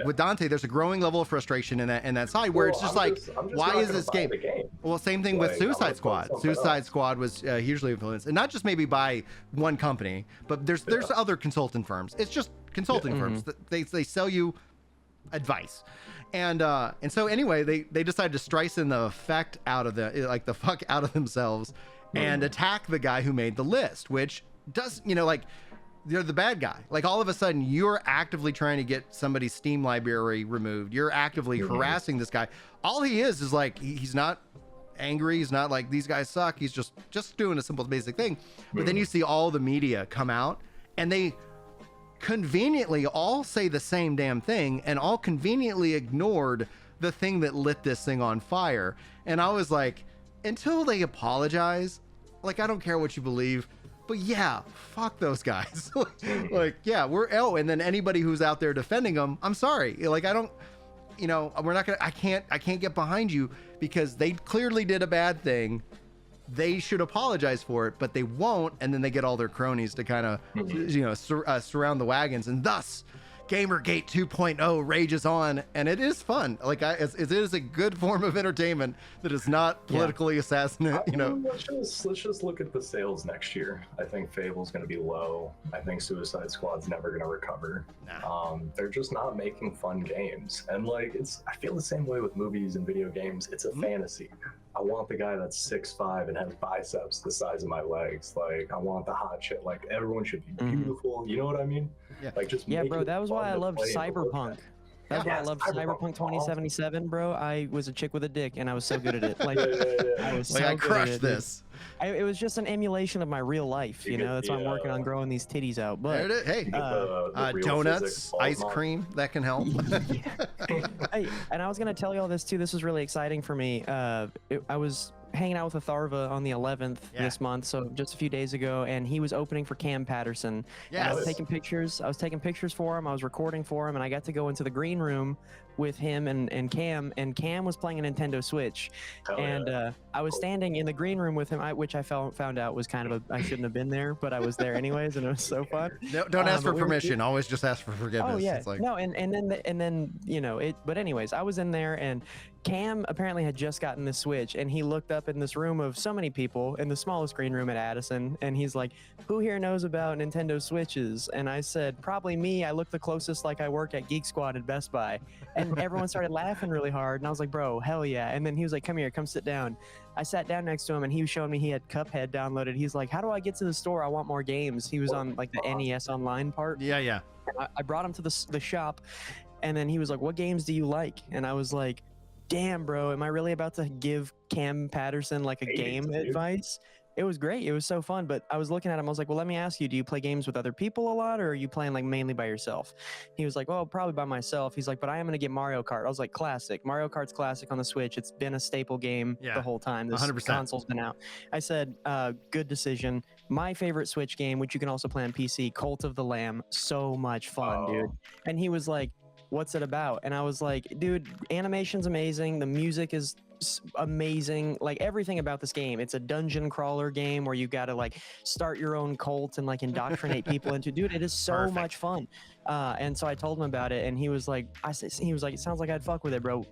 Speaker 2: with Dante, there's a growing level of frustration in that side where it's just
Speaker 1: I'm just
Speaker 2: why
Speaker 1: not
Speaker 2: is
Speaker 1: gonna
Speaker 2: this
Speaker 1: buy
Speaker 2: game?
Speaker 1: the game?
Speaker 2: Well, same thing with
Speaker 1: Like,
Speaker 2: Suicide
Speaker 1: I'm gonna
Speaker 2: Squad.
Speaker 1: play something
Speaker 2: Suicide
Speaker 1: else.
Speaker 2: Squad was hugely influenced, and not just maybe by one company, but there's other consultant firms. It's just consulting firms. They sell you advice, and so anyway, they decided to Streisand the effect out of the fuck out of themselves, and attack the guy who made the list, which does, you know, like, you're the bad guy. Like, all of a sudden you're actively trying to get somebody's Steam library removed. You're actively harassing this guy. All he is like, he's not angry. He's not like, these guys suck. He's just doing a simple basic thing. But then you see all the media come out, and they conveniently all say the same damn thing, and all conveniently ignored the thing that lit this thing on fire. And I was like, until they apologize, like, I don't care what you believe, but yeah, fuck those guys. Like, yeah, and then anybody who's out there defending them, I'm sorry. Like, I don't, you know, I can't get behind you, because they clearly did a bad thing. They should apologize for it, but they won't. And then they get all their cronies to kind of, you know, surround the wagons, and thus Gamergate 2.0 rages on, and it is fun. Like, it is a good form of entertainment that is not politically assassinate. You know,
Speaker 1: let's just look at the sales next year. I think Fable's going to be low. I think Suicide Squad's never going to recover. They're just not making fun games, and like, I feel the same way with movies and video games. It's a fantasy. I want the guy that's 6'5" and has biceps the size of my legs. Like, I want the hot shit. Like, everyone should be beautiful. You know what I mean?
Speaker 2: Yeah.
Speaker 1: Like, just
Speaker 3: Yeah,
Speaker 1: make
Speaker 3: bro,
Speaker 1: it
Speaker 3: that was
Speaker 1: fun
Speaker 3: why I
Speaker 1: to
Speaker 3: loved
Speaker 1: play and look
Speaker 3: Cyberpunk.
Speaker 1: at.
Speaker 3: That's why I loved Cyberpunk 2077, bro. I was a chick with a dick, and I was so good at it. Like, I was
Speaker 2: like,
Speaker 3: so
Speaker 2: I
Speaker 3: good
Speaker 2: crushed
Speaker 3: at it.
Speaker 2: this.
Speaker 3: It was just an emulation of my real life, you know. That's why I'm working on growing these titties out.
Speaker 2: There
Speaker 3: But
Speaker 2: it is. Hey,
Speaker 1: The real
Speaker 2: donuts,
Speaker 1: physics balls
Speaker 2: ice
Speaker 1: on.
Speaker 2: cream, that can help.
Speaker 3: hey, and I was gonna tell you all this too. This was really exciting for me. I was hanging out with Atharva on the 11th this month, so just a few days ago, and he was opening for Cam Patterson. And I was taking pictures. I was taking pictures for him. I was recording for him, and I got to go into the green room with him and Cam. And Cam was playing a Nintendo Switch, I was standing in the green room with him, which I found out was kind of I shouldn't have been there, but I was there anyways, and it was so fun.
Speaker 2: Don't ask for permission. Always just ask for forgiveness.
Speaker 3: Oh yeah,
Speaker 2: It's like,
Speaker 3: no, and then you know it. But anyways, I was in there, and Cam apparently had just gotten the Switch, and he looked up in this room of so many people in the smallest green room at Addison, and he's like, "Who here knows about Nintendo Switches?" And I said, "Probably me. I look the closest like I work at Geek Squad at Best Buy." And everyone started laughing really hard, and I was like, "Bro, hell yeah!" And then he was like, "Come here, come sit down." I sat down next to him, and he was showing me he had Cuphead downloaded. He's like, "How do I get to the store? I want more games." He was on like the NES Online part.
Speaker 2: yeah.
Speaker 3: I brought him to the shop, and then he was like, "What games do you like?" And I was like, "Damn, bro, am I really about to give Cam Patterson like a game advice?" It was great. It was so fun. But I was looking at him. I was like, well, let me ask you, do you play games with other people a lot, or are you playing like mainly by yourself? He was like, well, probably by myself. He's like, but I am going to get Mario Kart. I was like, classic. Mario Kart's classic on the Switch. It's been a staple game
Speaker 2: Yeah,
Speaker 3: the whole time. This
Speaker 2: 100%.
Speaker 3: console's been out. I said, good decision. My favorite Switch game, which you can also play on PC, Cult of the Lamb. So much fun, dude. And he was like, what's it about? And I was like, dude, animation's amazing. The music is amazing. Like everything about this game. It's a dungeon crawler game where you got to like start your own cult and like indoctrinate people into. Dude, it is so much fun. And so I told him about it, and he was like, it sounds like I'd fuck with it, bro.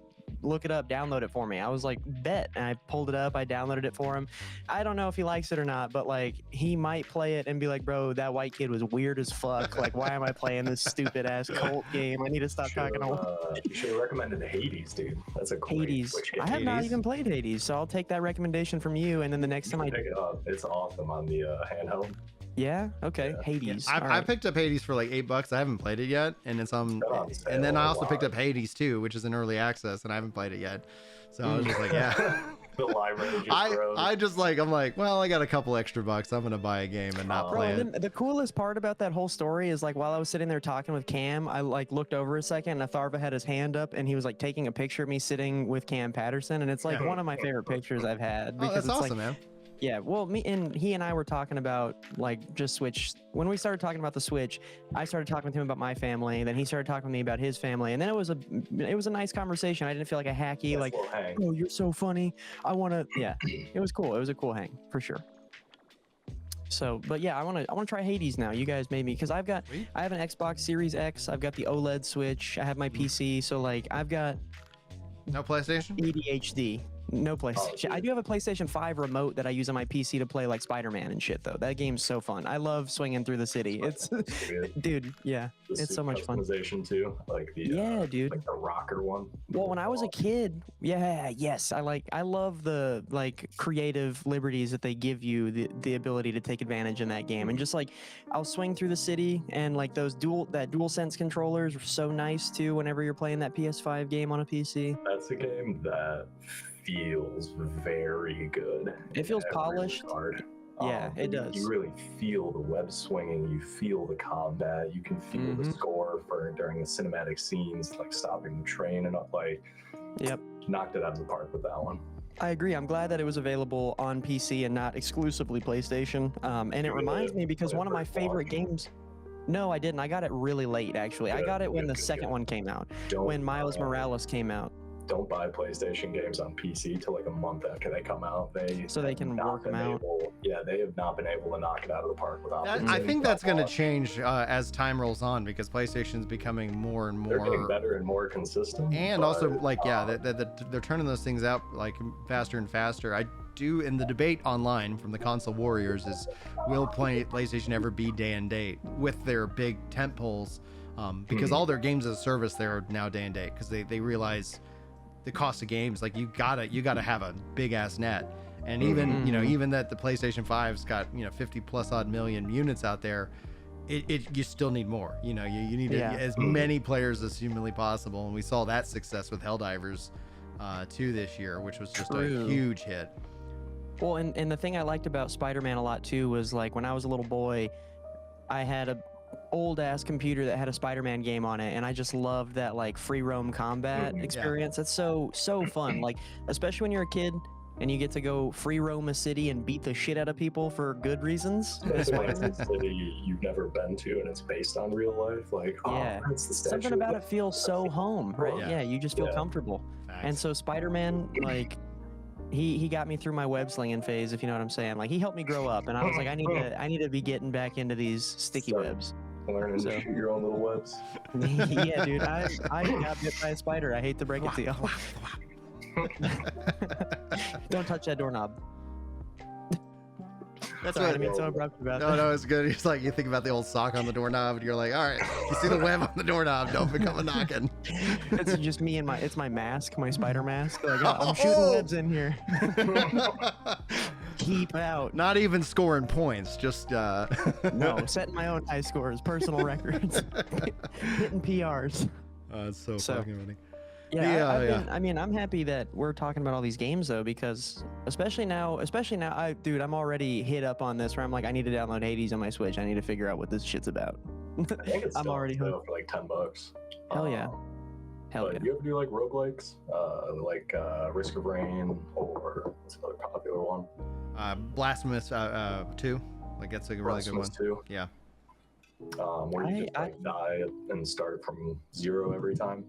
Speaker 3: Look it up, download it for me. I was like, bet. And I pulled it up, I downloaded it for him. I don't know if he likes it or not, but like he might play it and be like, bro, that white kid was weird as fuck. Like, why am I playing this stupid ass cult game? I need to stop talking to him.
Speaker 1: You should have recommended Hades, dude. That's a great
Speaker 3: Hades.
Speaker 1: Switch game.
Speaker 3: I have not even played Hades, so I'll take that recommendation from you, and then the next time I
Speaker 1: pick it up, it's awesome on the handheld.
Speaker 3: Yeah. Okay.
Speaker 1: Yeah.
Speaker 3: Hades.
Speaker 2: I picked up Hades for like $8. I haven't played it yet, and it's on. And then I also picked up Hades 2, which is in early access, and I haven't played it yet. So I was just like, yeah.
Speaker 1: The library just grows.
Speaker 2: I'm like, well, I got a couple extra bucks. I'm gonna buy a game and not play it.
Speaker 3: The coolest part about that whole story is like while I was sitting there talking with Cam, I like looked over a second, and Atharva had his hand up, and he was like taking a picture of me sitting with Cam Patterson, and it's like one of my favorite pictures I've had.
Speaker 2: Oh, that's
Speaker 3: it's
Speaker 2: awesome,
Speaker 3: like,
Speaker 2: man.
Speaker 3: yeah, well, he and I were talking about like just Switch. When we started talking about the Switch, I started talking with him about my family, then he started talking with me about his family, and then it was a nice conversation. I didn't feel like a hacky, like, oh, you're so funny. I want to, yeah, it was cool. It was a cool hang for sure. So, but yeah, I want to try Hades now. You guys made me, because I have an Xbox Series X. I've got the OLED Switch. I have my PC, so like I've got
Speaker 2: no PlayStation.
Speaker 3: ADHD. No PlayStation. I do have a PlayStation 5 remote that I use on my PC to play like Spider-Man and shit though. That game's so fun. I love swinging through the city. It's dude, yeah. It's so much fun.
Speaker 1: Customization too, like the
Speaker 3: dude.
Speaker 1: like the rocker one.
Speaker 3: Well, when I was a kid, I love the like creative liberties that they give you, the ability to take advantage in that game. And just like I'll swing through the city, and like those DualSense controllers are so nice too whenever you're playing that PS5 game on a PC.
Speaker 1: That's a game that feels very good.
Speaker 3: It feels polished. Yeah, it does.
Speaker 1: You really feel the web swinging. You feel the combat. You can feel the score for during the cinematic scenes, like stopping the train and like.
Speaker 3: Yep.
Speaker 1: Knocked it out of the park with that one.
Speaker 3: I agree. I'm glad that it was available on PC and not exclusively PlayStation. And it reminds me because one of my favorite games. No, I didn't. I got it really late, actually. I got it when the second one came out, when Miles Morales came out.
Speaker 1: Don't buy PlayStation games on PC till like a month after they come out.
Speaker 3: So they can work them out.
Speaker 1: Yeah, they have not been able to knock it out of the park without.
Speaker 2: I think that's going to change as time rolls on, because PlayStation's becoming more and more.
Speaker 1: They're getting better and more consistent.
Speaker 2: And also, like, they're turning those things out like faster and faster. In the debate online from the console warriors is, will PlayStation ever be day and date with their big tent poles? Because all their games as a service, they're now day and date, because they realize the cost of games. Like you gotta have a big ass net, and even even that the PlayStation 5's got 50 plus odd million units out there, you still need more. You need as many players as humanly possible, and we saw that success with Helldivers 2 this year, which was just a huge hit.
Speaker 3: Well, and the thing I liked about Spider-Man a lot too was like when I was a little boy, I had a old ass computer that had a Spider-Man game on it, and I just loved that like free roam combat experience. That's so fun. Like especially when you're a kid and you get to go free roam a city and beat the shit out of people for good reasons.
Speaker 1: It's like a city you've never been to, and it's based on real life. Like it's the statue.
Speaker 3: Something about it feels so home, right? Yeah, you just feel comfortable.
Speaker 2: Facts.
Speaker 3: And so Spider-Man, like he got me through my web slinging phase, if you know what I'm saying. Like he helped me grow up, and I was like, I need to be getting back into these sticky webs.
Speaker 1: Learning to shoot your own little webs.
Speaker 3: Yeah, dude, I got bit by a spider. I hate to break it to you. Don't touch that doorknob.
Speaker 2: That's
Speaker 3: Sorry,
Speaker 2: what
Speaker 3: I mean, so abrupt about that.
Speaker 2: No, it's good. It's like you think about the old sock on the doorknob, and you're like, all right, you see the web on the doorknob, don't become a knocking.
Speaker 3: It's just me and my mask, my spider mask. Like, I'm shooting webs in here. Keep out.
Speaker 2: Not even scoring points, just
Speaker 3: no, setting my own high scores, personal records, hitting PRs.
Speaker 2: It's so fucking funny.
Speaker 3: I mean, I'm happy that we're talking about all these games though, because especially now, dude, I'm already hit up on this where I'm like, I need to download Hades on my Switch. I need to figure out what this shit's about.
Speaker 1: I think it's
Speaker 3: I'm
Speaker 1: still
Speaker 3: already
Speaker 1: on sale
Speaker 3: hooked.
Speaker 1: for like $10.
Speaker 3: Hell yeah. Hell
Speaker 1: But
Speaker 3: yeah.
Speaker 1: you ever do like roguelikes, like Risk of Rain, or what's another popular one?
Speaker 2: Blasphemous 2. Like that's a really good one.
Speaker 1: Blasphemous 2.
Speaker 2: Yeah.
Speaker 1: Where you just like die and start from 0 every time.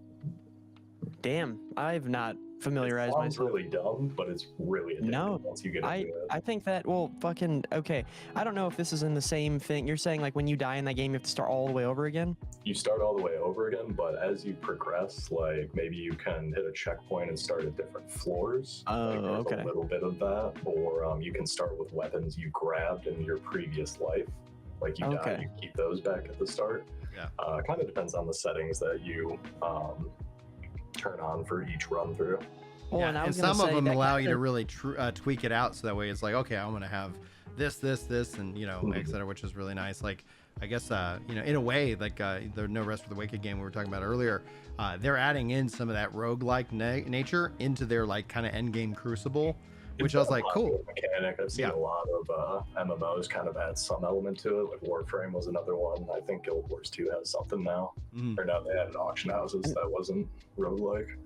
Speaker 3: Damn, I've not familiarized
Speaker 1: It sounds
Speaker 3: myself.
Speaker 1: really dumb, but it's really addictive
Speaker 3: No,
Speaker 1: once you get into it.
Speaker 3: I think that, well, fucking, okay. I don't know if this is in the same thing. You're saying like when you die in that game, you have to start all the way over again?
Speaker 1: You start all the way over again, but as you progress, like maybe you can hit a checkpoint and start at different floors.
Speaker 3: Oh,
Speaker 1: like, there's
Speaker 3: okay.
Speaker 1: a little bit of that, or you can start with weapons you grabbed in your previous life. Like you die, you keep those back at the start.
Speaker 2: Yeah.
Speaker 1: Kind of depends on the settings that you turn on for each run through.
Speaker 3: Well,
Speaker 2: yeah, and some of them allow you to really tweak it out, so that way it's like, okay, I'm gonna have this, and et cetera, which is really nice. Like, I guess in a way, like the No Rest for the Wicked game we were talking about earlier, they're adding in some of that roguelike nature into their like kind of end game Crucible, which I was like, cool.
Speaker 1: Mechanic. I've seen a lot of MMOs kind of add some element to it. Like Warframe was another one. I think Guild Wars 2 has something now. Or now they added auction houses that wasn't roguelike.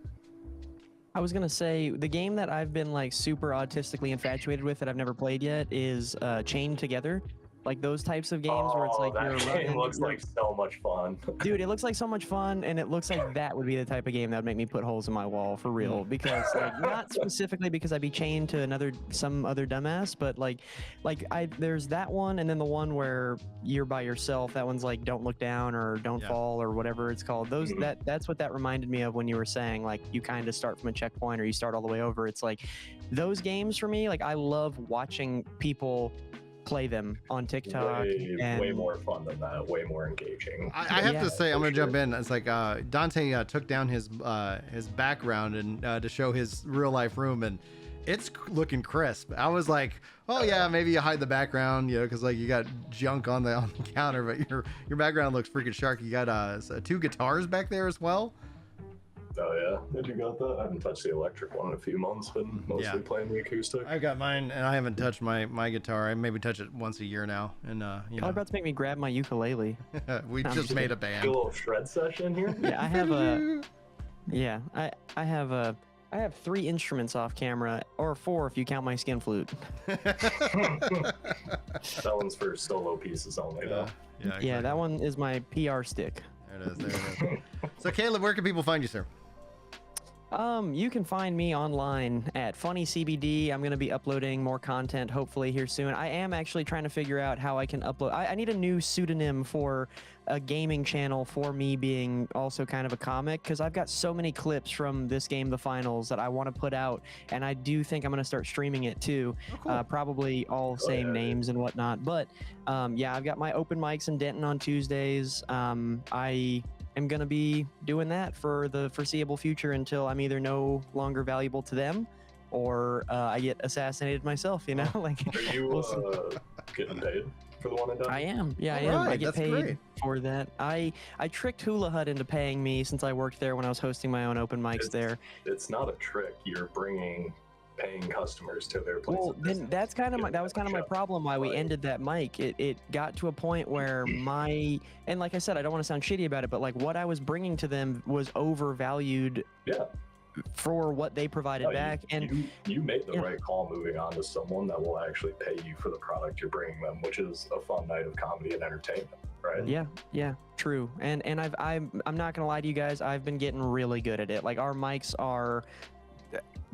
Speaker 3: I was gonna say the game that I've been like super autistically infatuated with that I've never played yet is Chained Together. Like those types of games where it's like
Speaker 1: that game looks like so much fun.
Speaker 3: Dude, it looks like so much fun, and it looks like that would be the type of game that would make me put holes in my wall for real. Because like not specifically because I'd be chained to some other dumbass, but there's that one, and then the one where you're by yourself. That one's like Don't Look Down or Don't Fall or whatever it's called. Those that's what that reminded me of when you were saying like you kind of start from a checkpoint or you start all the way over. It's like those games for me. Like I love watching people play them on TikTok.
Speaker 1: Way more fun than that. Way more engaging.
Speaker 2: I have to say, I'm gonna jump in. It's like Dante took down his background and to show his real life room, and it's looking crisp. I was like, oh yeah, maybe you hide the background, because like you got junk on the counter, but your background looks freaking sharp. You got 2 guitars back there as well.
Speaker 1: Oh yeah, did you got that? I haven't touched the electric one in a few months, but mostly playing the acoustic.
Speaker 2: I got mine, and I haven't touched my guitar. I maybe touch it once a year now, and
Speaker 3: You're about to make me grab my ukulele.
Speaker 2: We just made a band.
Speaker 1: A little shred session here.
Speaker 3: Yeah, I have a. Yeah, I have 3 instruments off camera, or 4 if you count my skin flute.
Speaker 1: That one's for solo pieces only, though.
Speaker 2: Yeah, exactly.
Speaker 3: Yeah, that one is my PR stick.
Speaker 2: There it is. So, Caleb, where can people find you, sir?
Speaker 3: You can find me online at Funny CBD. I'm going to be uploading more content hopefully here soon. I am actually trying to figure out how I can upload. I need a new pseudonym for a gaming channel for me being also kind of a comic, because I've got so many clips from this game, the finals, that I want to put out, and I do think I'm going to start streaming it too. Oh, cool. Probably all same names and whatnot. But yeah, I've got my open mics in Denton on Tuesdays. I'm going to be doing that for the foreseeable future until I'm either no longer valuable to them or I get assassinated myself, like.
Speaker 1: Are you getting paid for the one and done?
Speaker 3: I am. Yeah, I am. I get paid for that. I tricked Hula Hut into paying me since I worked there when I was hosting my own open mics there.
Speaker 1: It's not a trick. You're bringing paying customers to their place.
Speaker 3: Well, then that was kind of my problem why we ended that mic. It got to a point where and like I said, I don't want to sound shitty about it, but like what I was bringing to them was overvalued. Yeah. For what they provided back. And
Speaker 1: you made the right call moving on to someone that will actually pay you for the product you're bringing them, which is a fun night of comedy and entertainment, right?
Speaker 3: Yeah, true. And I'm not gonna lie to you guys, I've been getting really good at it. Like our mics are,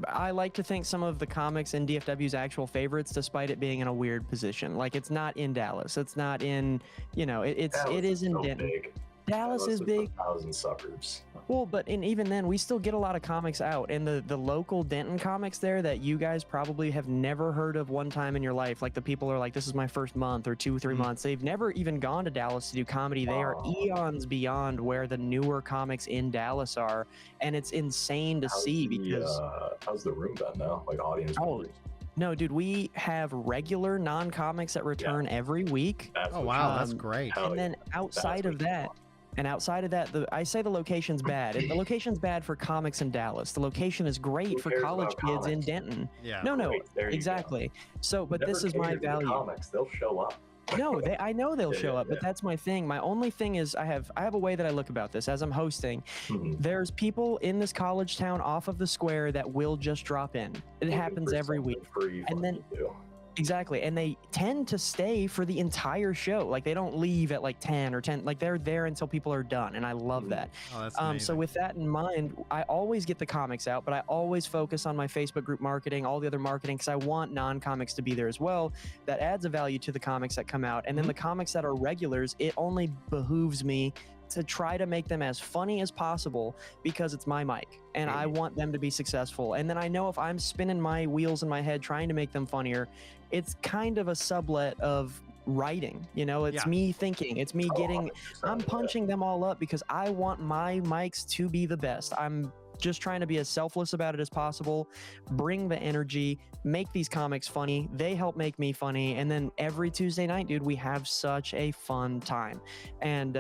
Speaker 3: I like to think, some of the comics in DFW's actual favorites, despite it being in a weird position. Like it's not in Dallas, it's not in, it is in Denton.
Speaker 1: Big.
Speaker 3: Dallas is big.
Speaker 1: 1,000 suburbs.
Speaker 3: Well, but even then, we still get a lot of comics out, and the local Denton comics there that you guys probably have never heard of one time in your life. Like the people are like, this is my first month or 2-3 months. They've never even gone to Dallas to do comedy. They are eons beyond where the newer comics in Dallas are, and it's insane to see because.
Speaker 1: How's the room been now? Like audience members?
Speaker 3: No, dude, we have regular non-comics that return every week.
Speaker 2: Oh, wow, that's great.
Speaker 3: And then outside of that, And outside of that, I say the location's bad. And the location's bad for comics in Dallas. The location is great
Speaker 1: Who
Speaker 3: for
Speaker 1: cares
Speaker 3: college
Speaker 1: about
Speaker 3: kids in
Speaker 1: comics?
Speaker 3: Denton.
Speaker 2: Yeah.
Speaker 3: No,
Speaker 1: Right, there you go.
Speaker 3: exactly. So, but
Speaker 1: Never
Speaker 3: this is my
Speaker 1: cater to the
Speaker 3: value.
Speaker 1: Comics, they'll show up.
Speaker 3: No, I know they'll
Speaker 1: Yeah,
Speaker 3: show
Speaker 1: yeah,
Speaker 3: up, but that's my thing. My only thing is I have a way that I look about this as I'm hosting.
Speaker 1: Mhm.
Speaker 3: There's people in this college town off of the square that will just drop in. It
Speaker 1: Looking
Speaker 3: happens
Speaker 1: for
Speaker 3: every
Speaker 1: something
Speaker 3: week.
Speaker 1: free
Speaker 3: And
Speaker 1: for
Speaker 3: then-
Speaker 1: you to do.
Speaker 3: Exactly. And they tend to stay for the entire show. Like they don't leave at like 10 or 10. Like they're there until people are done. And I love
Speaker 1: Mhm.
Speaker 3: that.
Speaker 2: Oh, that's
Speaker 3: So
Speaker 2: amazing.
Speaker 3: with that in mind, I always get the comics out, but I always focus on my Facebook group marketing, all the other marketing, because I want non-comics to be there as well. That adds a value to the comics that come out. And then the comics that are regulars, it only behooves me to try to make them as funny as possible because it's my mic and I want them to be successful. And then I know if I'm spinning my wheels in my head trying to make them funnier, it's kind of a sublet of writing, you know, it's
Speaker 2: Yeah.
Speaker 3: me thinking, it's me
Speaker 1: Oh,
Speaker 3: getting,
Speaker 1: 100%,
Speaker 3: I'm
Speaker 1: yeah.
Speaker 3: punching them all up because I want my mics to be the best. I'm just trying to be as selfless about it as possible, bring the energy, make these comics funny. They help make me funny. And then every Tuesday night, dude, we have such a fun time. And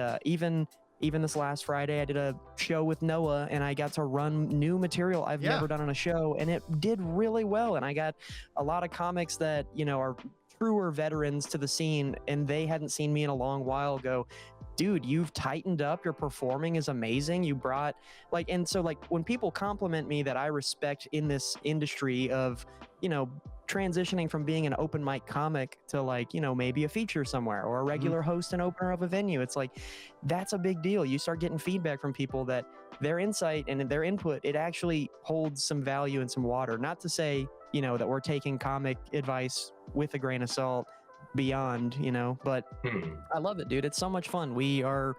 Speaker 3: even this last Friday, I did a show with Noah and I got to run new material I've
Speaker 2: Yeah.
Speaker 3: never done on a show. And it did really well. And I got a lot of comics that, you know, are truer veterans to the scene and they hadn't seen me in a long while go, dude, you've tightened up, your performing is amazing. You brought like, and so like when people compliment me that I respect in this industry of, you know, transitioning from being an open mic comic to like, you know, maybe a feature somewhere or a regular host and opener of a venue, it's like, that's a big deal. You start getting feedback from people that their insight and their input, it actually holds some value and some water. Not to say, you know, that we're taking comic advice with a grain of salt beyond, you know, but I love it, dude. It's so much fun. We are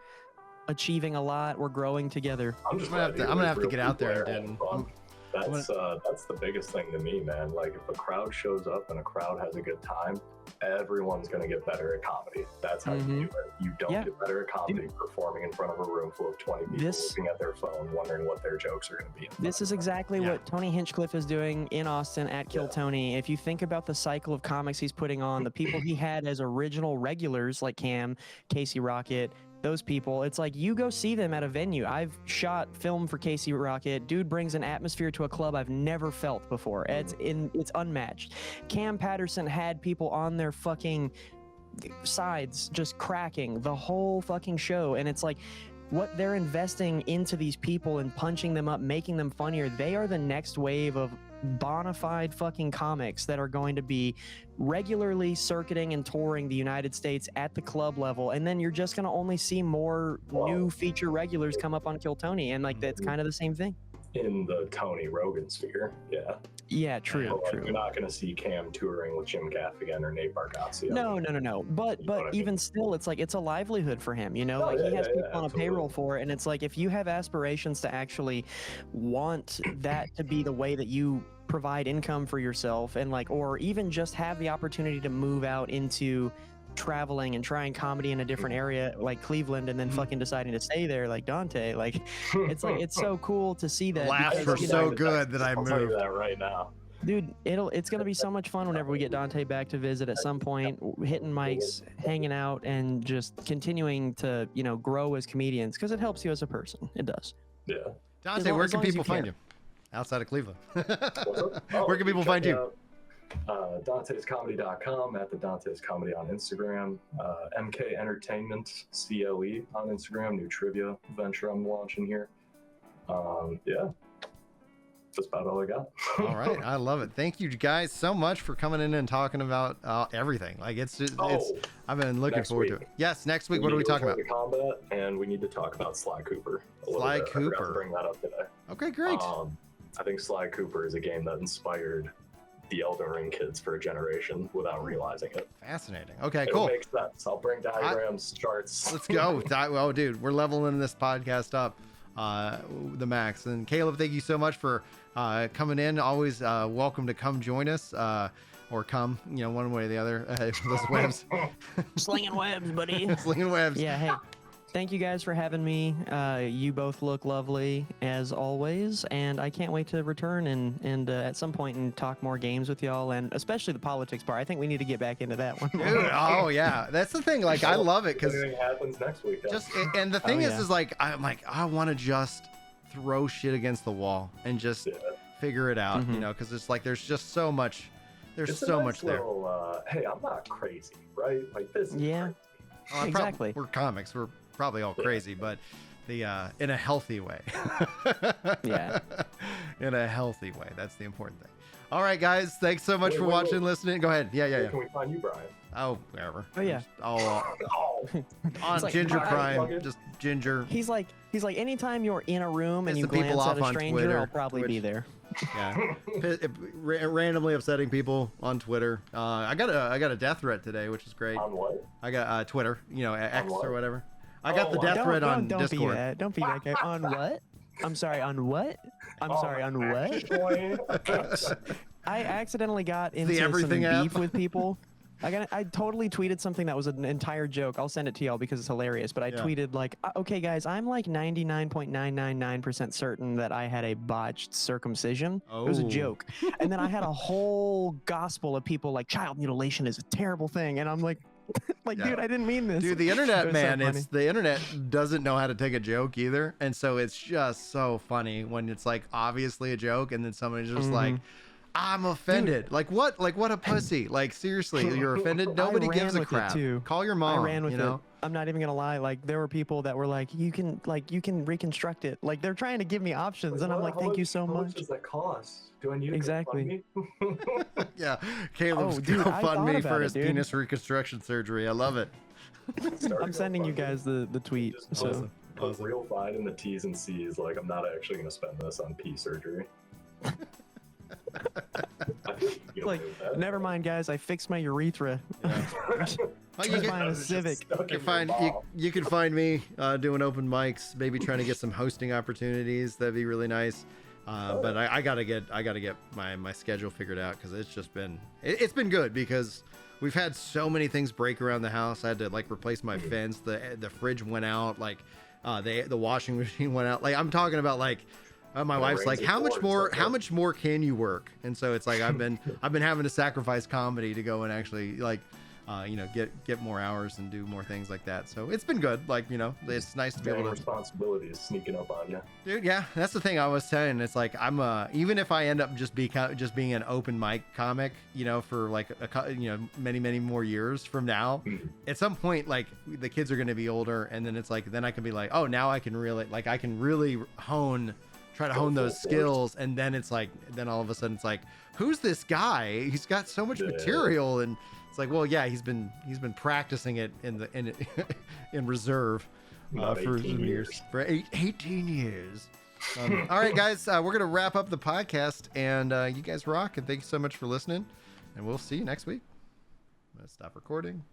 Speaker 3: achieving a lot. We're growing together.
Speaker 1: I'm just
Speaker 2: I'm gonna have
Speaker 1: glad
Speaker 2: to- I'm gonna
Speaker 1: you're
Speaker 2: have to
Speaker 1: real
Speaker 2: get out
Speaker 1: people
Speaker 2: there
Speaker 1: there
Speaker 2: and
Speaker 1: having
Speaker 2: do-
Speaker 1: fun. That's the biggest thing to me, man. Like if a crowd shows up and a crowd has a good time, everyone's gonna get better at comedy. That's how you do it. You don't
Speaker 3: Yeah.
Speaker 1: get better at comedy performing in front of a room full of 20 people
Speaker 3: This-
Speaker 1: looking at their phone, wondering what their jokes are gonna be.
Speaker 3: This is exactly
Speaker 2: Yeah.
Speaker 3: what Tony Hinchcliffe is doing in Austin at Kill
Speaker 1: Yeah.
Speaker 3: Tony. If you think about the cycle of comics he's putting on, the people he had as original regulars like Cam, Casey Rocket, those people, it's like you go see them at a venue. I've shot film for Casey Rocket. Dude brings an atmosphere to a club I've never felt before. It's unmatched. Cam Patterson had people on their fucking sides just cracking the whole fucking show, and it's like what they're investing into these people and punching them up, making them funnier. They are the next wave of bona fide fucking comics that are going to be regularly circuiting and touring the United States at the club level. And then you're just going to only see more new feature regulars come up on Kill Tony. And like, that's kind of the same thing.
Speaker 1: In the Tony Rogan sphere, yeah.
Speaker 3: Yeah, true,
Speaker 1: But, like,
Speaker 3: true.
Speaker 1: you're not gonna see Cam touring with Jim Gaffigan or Nate Bargatze.
Speaker 3: No. But
Speaker 1: You know what I mean?
Speaker 3: even still, it's like it's a livelihood for him. You know,
Speaker 1: Oh,
Speaker 3: like he
Speaker 1: yeah,
Speaker 3: has
Speaker 1: yeah,
Speaker 3: people on a
Speaker 1: absolutely.
Speaker 3: payroll for it, and it's like if you have aspirations to actually want that to be the way that you provide income for yourself, and like, or even just have the opportunity to move out into traveling and trying comedy in a different area like Cleveland and then fucking deciding to stay there like Dante, like it's like it's so cool to see that
Speaker 2: Laughs
Speaker 3: because,
Speaker 2: were
Speaker 3: you
Speaker 2: so
Speaker 3: know,
Speaker 2: good that I
Speaker 1: I'll tell you
Speaker 2: moved.
Speaker 1: that right now.
Speaker 3: dude, it's gonna be so much fun whenever we get Dante back to visit at some point, hitting mics, hanging out, and just continuing to, you know, grow as comedians because it helps you as a person. It does.
Speaker 1: Yeah.
Speaker 2: Dante,
Speaker 3: long-
Speaker 2: where
Speaker 3: as
Speaker 2: can
Speaker 3: long as
Speaker 2: people
Speaker 3: you
Speaker 2: find
Speaker 3: care.
Speaker 2: you? Outside of Cleveland.
Speaker 1: What's up? Oh,
Speaker 2: Where can people
Speaker 1: check
Speaker 2: find
Speaker 1: me
Speaker 2: you?
Speaker 1: out, DantesComedy.com, at the Dantes Comedy on Instagram, MK Entertainment CLE on Instagram, new trivia venture I'm launching here. Yeah, that's about all I got.
Speaker 2: All right, I love it. Thank you guys so much for coming in and talking about everything. Like it's just, I've been looking
Speaker 1: next
Speaker 2: forward to
Speaker 1: week.
Speaker 2: it. Yes, next week. What are we talking about?
Speaker 1: The combat, and we need to talk about Sly Cooper. A little
Speaker 2: Sly
Speaker 1: bit. I forgot to
Speaker 2: Cooper.
Speaker 1: bring that up today.
Speaker 2: Okay, great.
Speaker 1: I think Sly Cooper is a game that inspired the Elden Ring kids for a generation without realizing it.
Speaker 2: Fascinating. Okay,
Speaker 1: It
Speaker 2: cool.
Speaker 1: makes sense. I'll bring diagrams, charts.
Speaker 2: Let's go. Oh, dude, we're leveling this podcast up the max. And Caleb, thank you so much for coming in. Always welcome to come join us or come, you know, one way or the other. Those webs.
Speaker 3: Slinging webs, buddy.
Speaker 2: Slinging webs.
Speaker 3: Yeah, hey. thank you guys for having me. You both look lovely as always, and I can't wait to return and at some point and talk more games with y'all, and especially the politics part. I think we need to get back into that one.
Speaker 2: Dude, oh yeah, that's the thing. Like I love it because
Speaker 1: Anything happens next week.
Speaker 2: just and the thing
Speaker 3: yeah.
Speaker 2: is like I'm like I want to just throw shit against the wall and just figure it out, you know, because it's like there's just so much. There's
Speaker 1: It's a
Speaker 2: so
Speaker 1: nice
Speaker 2: much there.
Speaker 1: little, hey, I'm not crazy, right? Like this. Is
Speaker 3: Yeah.
Speaker 1: crazy.
Speaker 3: Exactly.
Speaker 2: We're comics. We're probably all crazy, but the in a healthy way.
Speaker 3: Yeah.
Speaker 2: In a healthy way. That's the important thing. All right, guys. Thanks so much for watching, listening. Go ahead. Yeah.
Speaker 1: Where can we find you, Brian?
Speaker 2: Oh, wherever.
Speaker 3: Oh, yeah.
Speaker 2: Just all
Speaker 1: Oh,
Speaker 2: on
Speaker 3: like,
Speaker 2: Ginger
Speaker 3: I-
Speaker 2: Prime. Just Ginger.
Speaker 3: He's like anytime you're in a room and
Speaker 2: Piss
Speaker 3: you
Speaker 2: the people
Speaker 3: glance
Speaker 2: off
Speaker 3: at a
Speaker 2: on
Speaker 3: stranger,
Speaker 2: Twitter,
Speaker 3: I'll probably be
Speaker 2: Twitch.
Speaker 3: there.
Speaker 2: Yeah. Randomly upsetting people on Twitter. I got a death threat today, which is great.
Speaker 1: on what?
Speaker 2: I got Twitter, you know, X
Speaker 1: what?
Speaker 2: or whatever. I got the
Speaker 1: Oh,
Speaker 2: death threat on
Speaker 3: Don't be
Speaker 2: Discord.
Speaker 3: that. Don't be that guy. On what? I'm sorry. On what? I'm sorry. On what? I accidentally got into some
Speaker 2: everything app?
Speaker 3: beef with people. I totally tweeted something that was an entire joke. I'll send it to y'all because it's hilarious. But I tweeted like, okay, guys, I'm like 99.999% certain that I had a botched circumcision. It was a
Speaker 2: Oh.
Speaker 3: joke. And then I had a whole gospel of people like child mutilation is a terrible thing. And I'm like,
Speaker 2: Yeah.
Speaker 3: dude, I didn't mean this.
Speaker 2: Dude, the
Speaker 3: It
Speaker 2: internet,
Speaker 3: was so
Speaker 2: man,
Speaker 3: funny.
Speaker 2: it's the internet doesn't know how to take a joke either, and so it's just so funny when it's like obviously a joke, and then somebody's just like, "I'm offended." Like what? Like what a pussy! Like seriously, you're offended. Nobody
Speaker 3: ran
Speaker 2: gives a
Speaker 3: with it,
Speaker 2: crap.
Speaker 3: too.
Speaker 2: Call your mom.
Speaker 3: I ran with
Speaker 2: you know?
Speaker 3: it. I'm not even gonna lie. Like there were people that were like, you can reconstruct it. Like they're trying to give me options, and I'm like, thank you so
Speaker 1: How
Speaker 3: much.
Speaker 1: much does that cost? Do I need to
Speaker 3: Exactly.
Speaker 1: GoFundMe?
Speaker 2: Yeah, Caleb's
Speaker 3: Oh, dude, I thought
Speaker 2: GoFundMe
Speaker 3: about
Speaker 2: for
Speaker 3: it,
Speaker 2: his
Speaker 3: dude.
Speaker 2: penis reconstruction surgery. I love it.
Speaker 1: Start
Speaker 3: I'm sending you
Speaker 1: GoFundMe.
Speaker 3: guyou guys the tweet.
Speaker 1: Just
Speaker 3: So
Speaker 1: put real fine in the T's and C's. Like I'm not actually going to spend this on pee surgery. You
Speaker 3: like,
Speaker 1: okay with that?
Speaker 3: never mind, guys. I fixed my urethra.
Speaker 2: Well,
Speaker 3: Just buying a Civic.
Speaker 2: You can find me doing open mics, maybe trying to get some hosting opportunities. That'd be really nice. But I gotta get my schedule figured out because it's just been it's been good because we've had so many things break around the house. I had to like replace my fence. The fridge went out. Like the washing machine went out. Like I'm talking about like. My wife's like, how much more can you work? And so it's like I've been having to sacrifice comedy to go and actually like get more hours and do more things like that. So it's been good. Like, you know, it's nice to be able to.
Speaker 1: Responsibilities sneaking up on you.
Speaker 2: Dude, yeah, that's the thing I was saying. It's like I'm even if I end up just being an open mic comic, you know, for like many more years from now, at some point like the kids are going to be older, and then it's like then I can be like, oh, now I can really try to hone those skills, and then it's like then all of a sudden it's like, who's this guy? He's got so much material, and it's like, well, yeah, he's been practicing it in reserve for
Speaker 1: 18
Speaker 2: years. For 18 years. All right, guys, we're gonna wrap up the podcast, and you guys rock, and thank you so much for listening, and we'll see you next week. I'm gonna stop recording.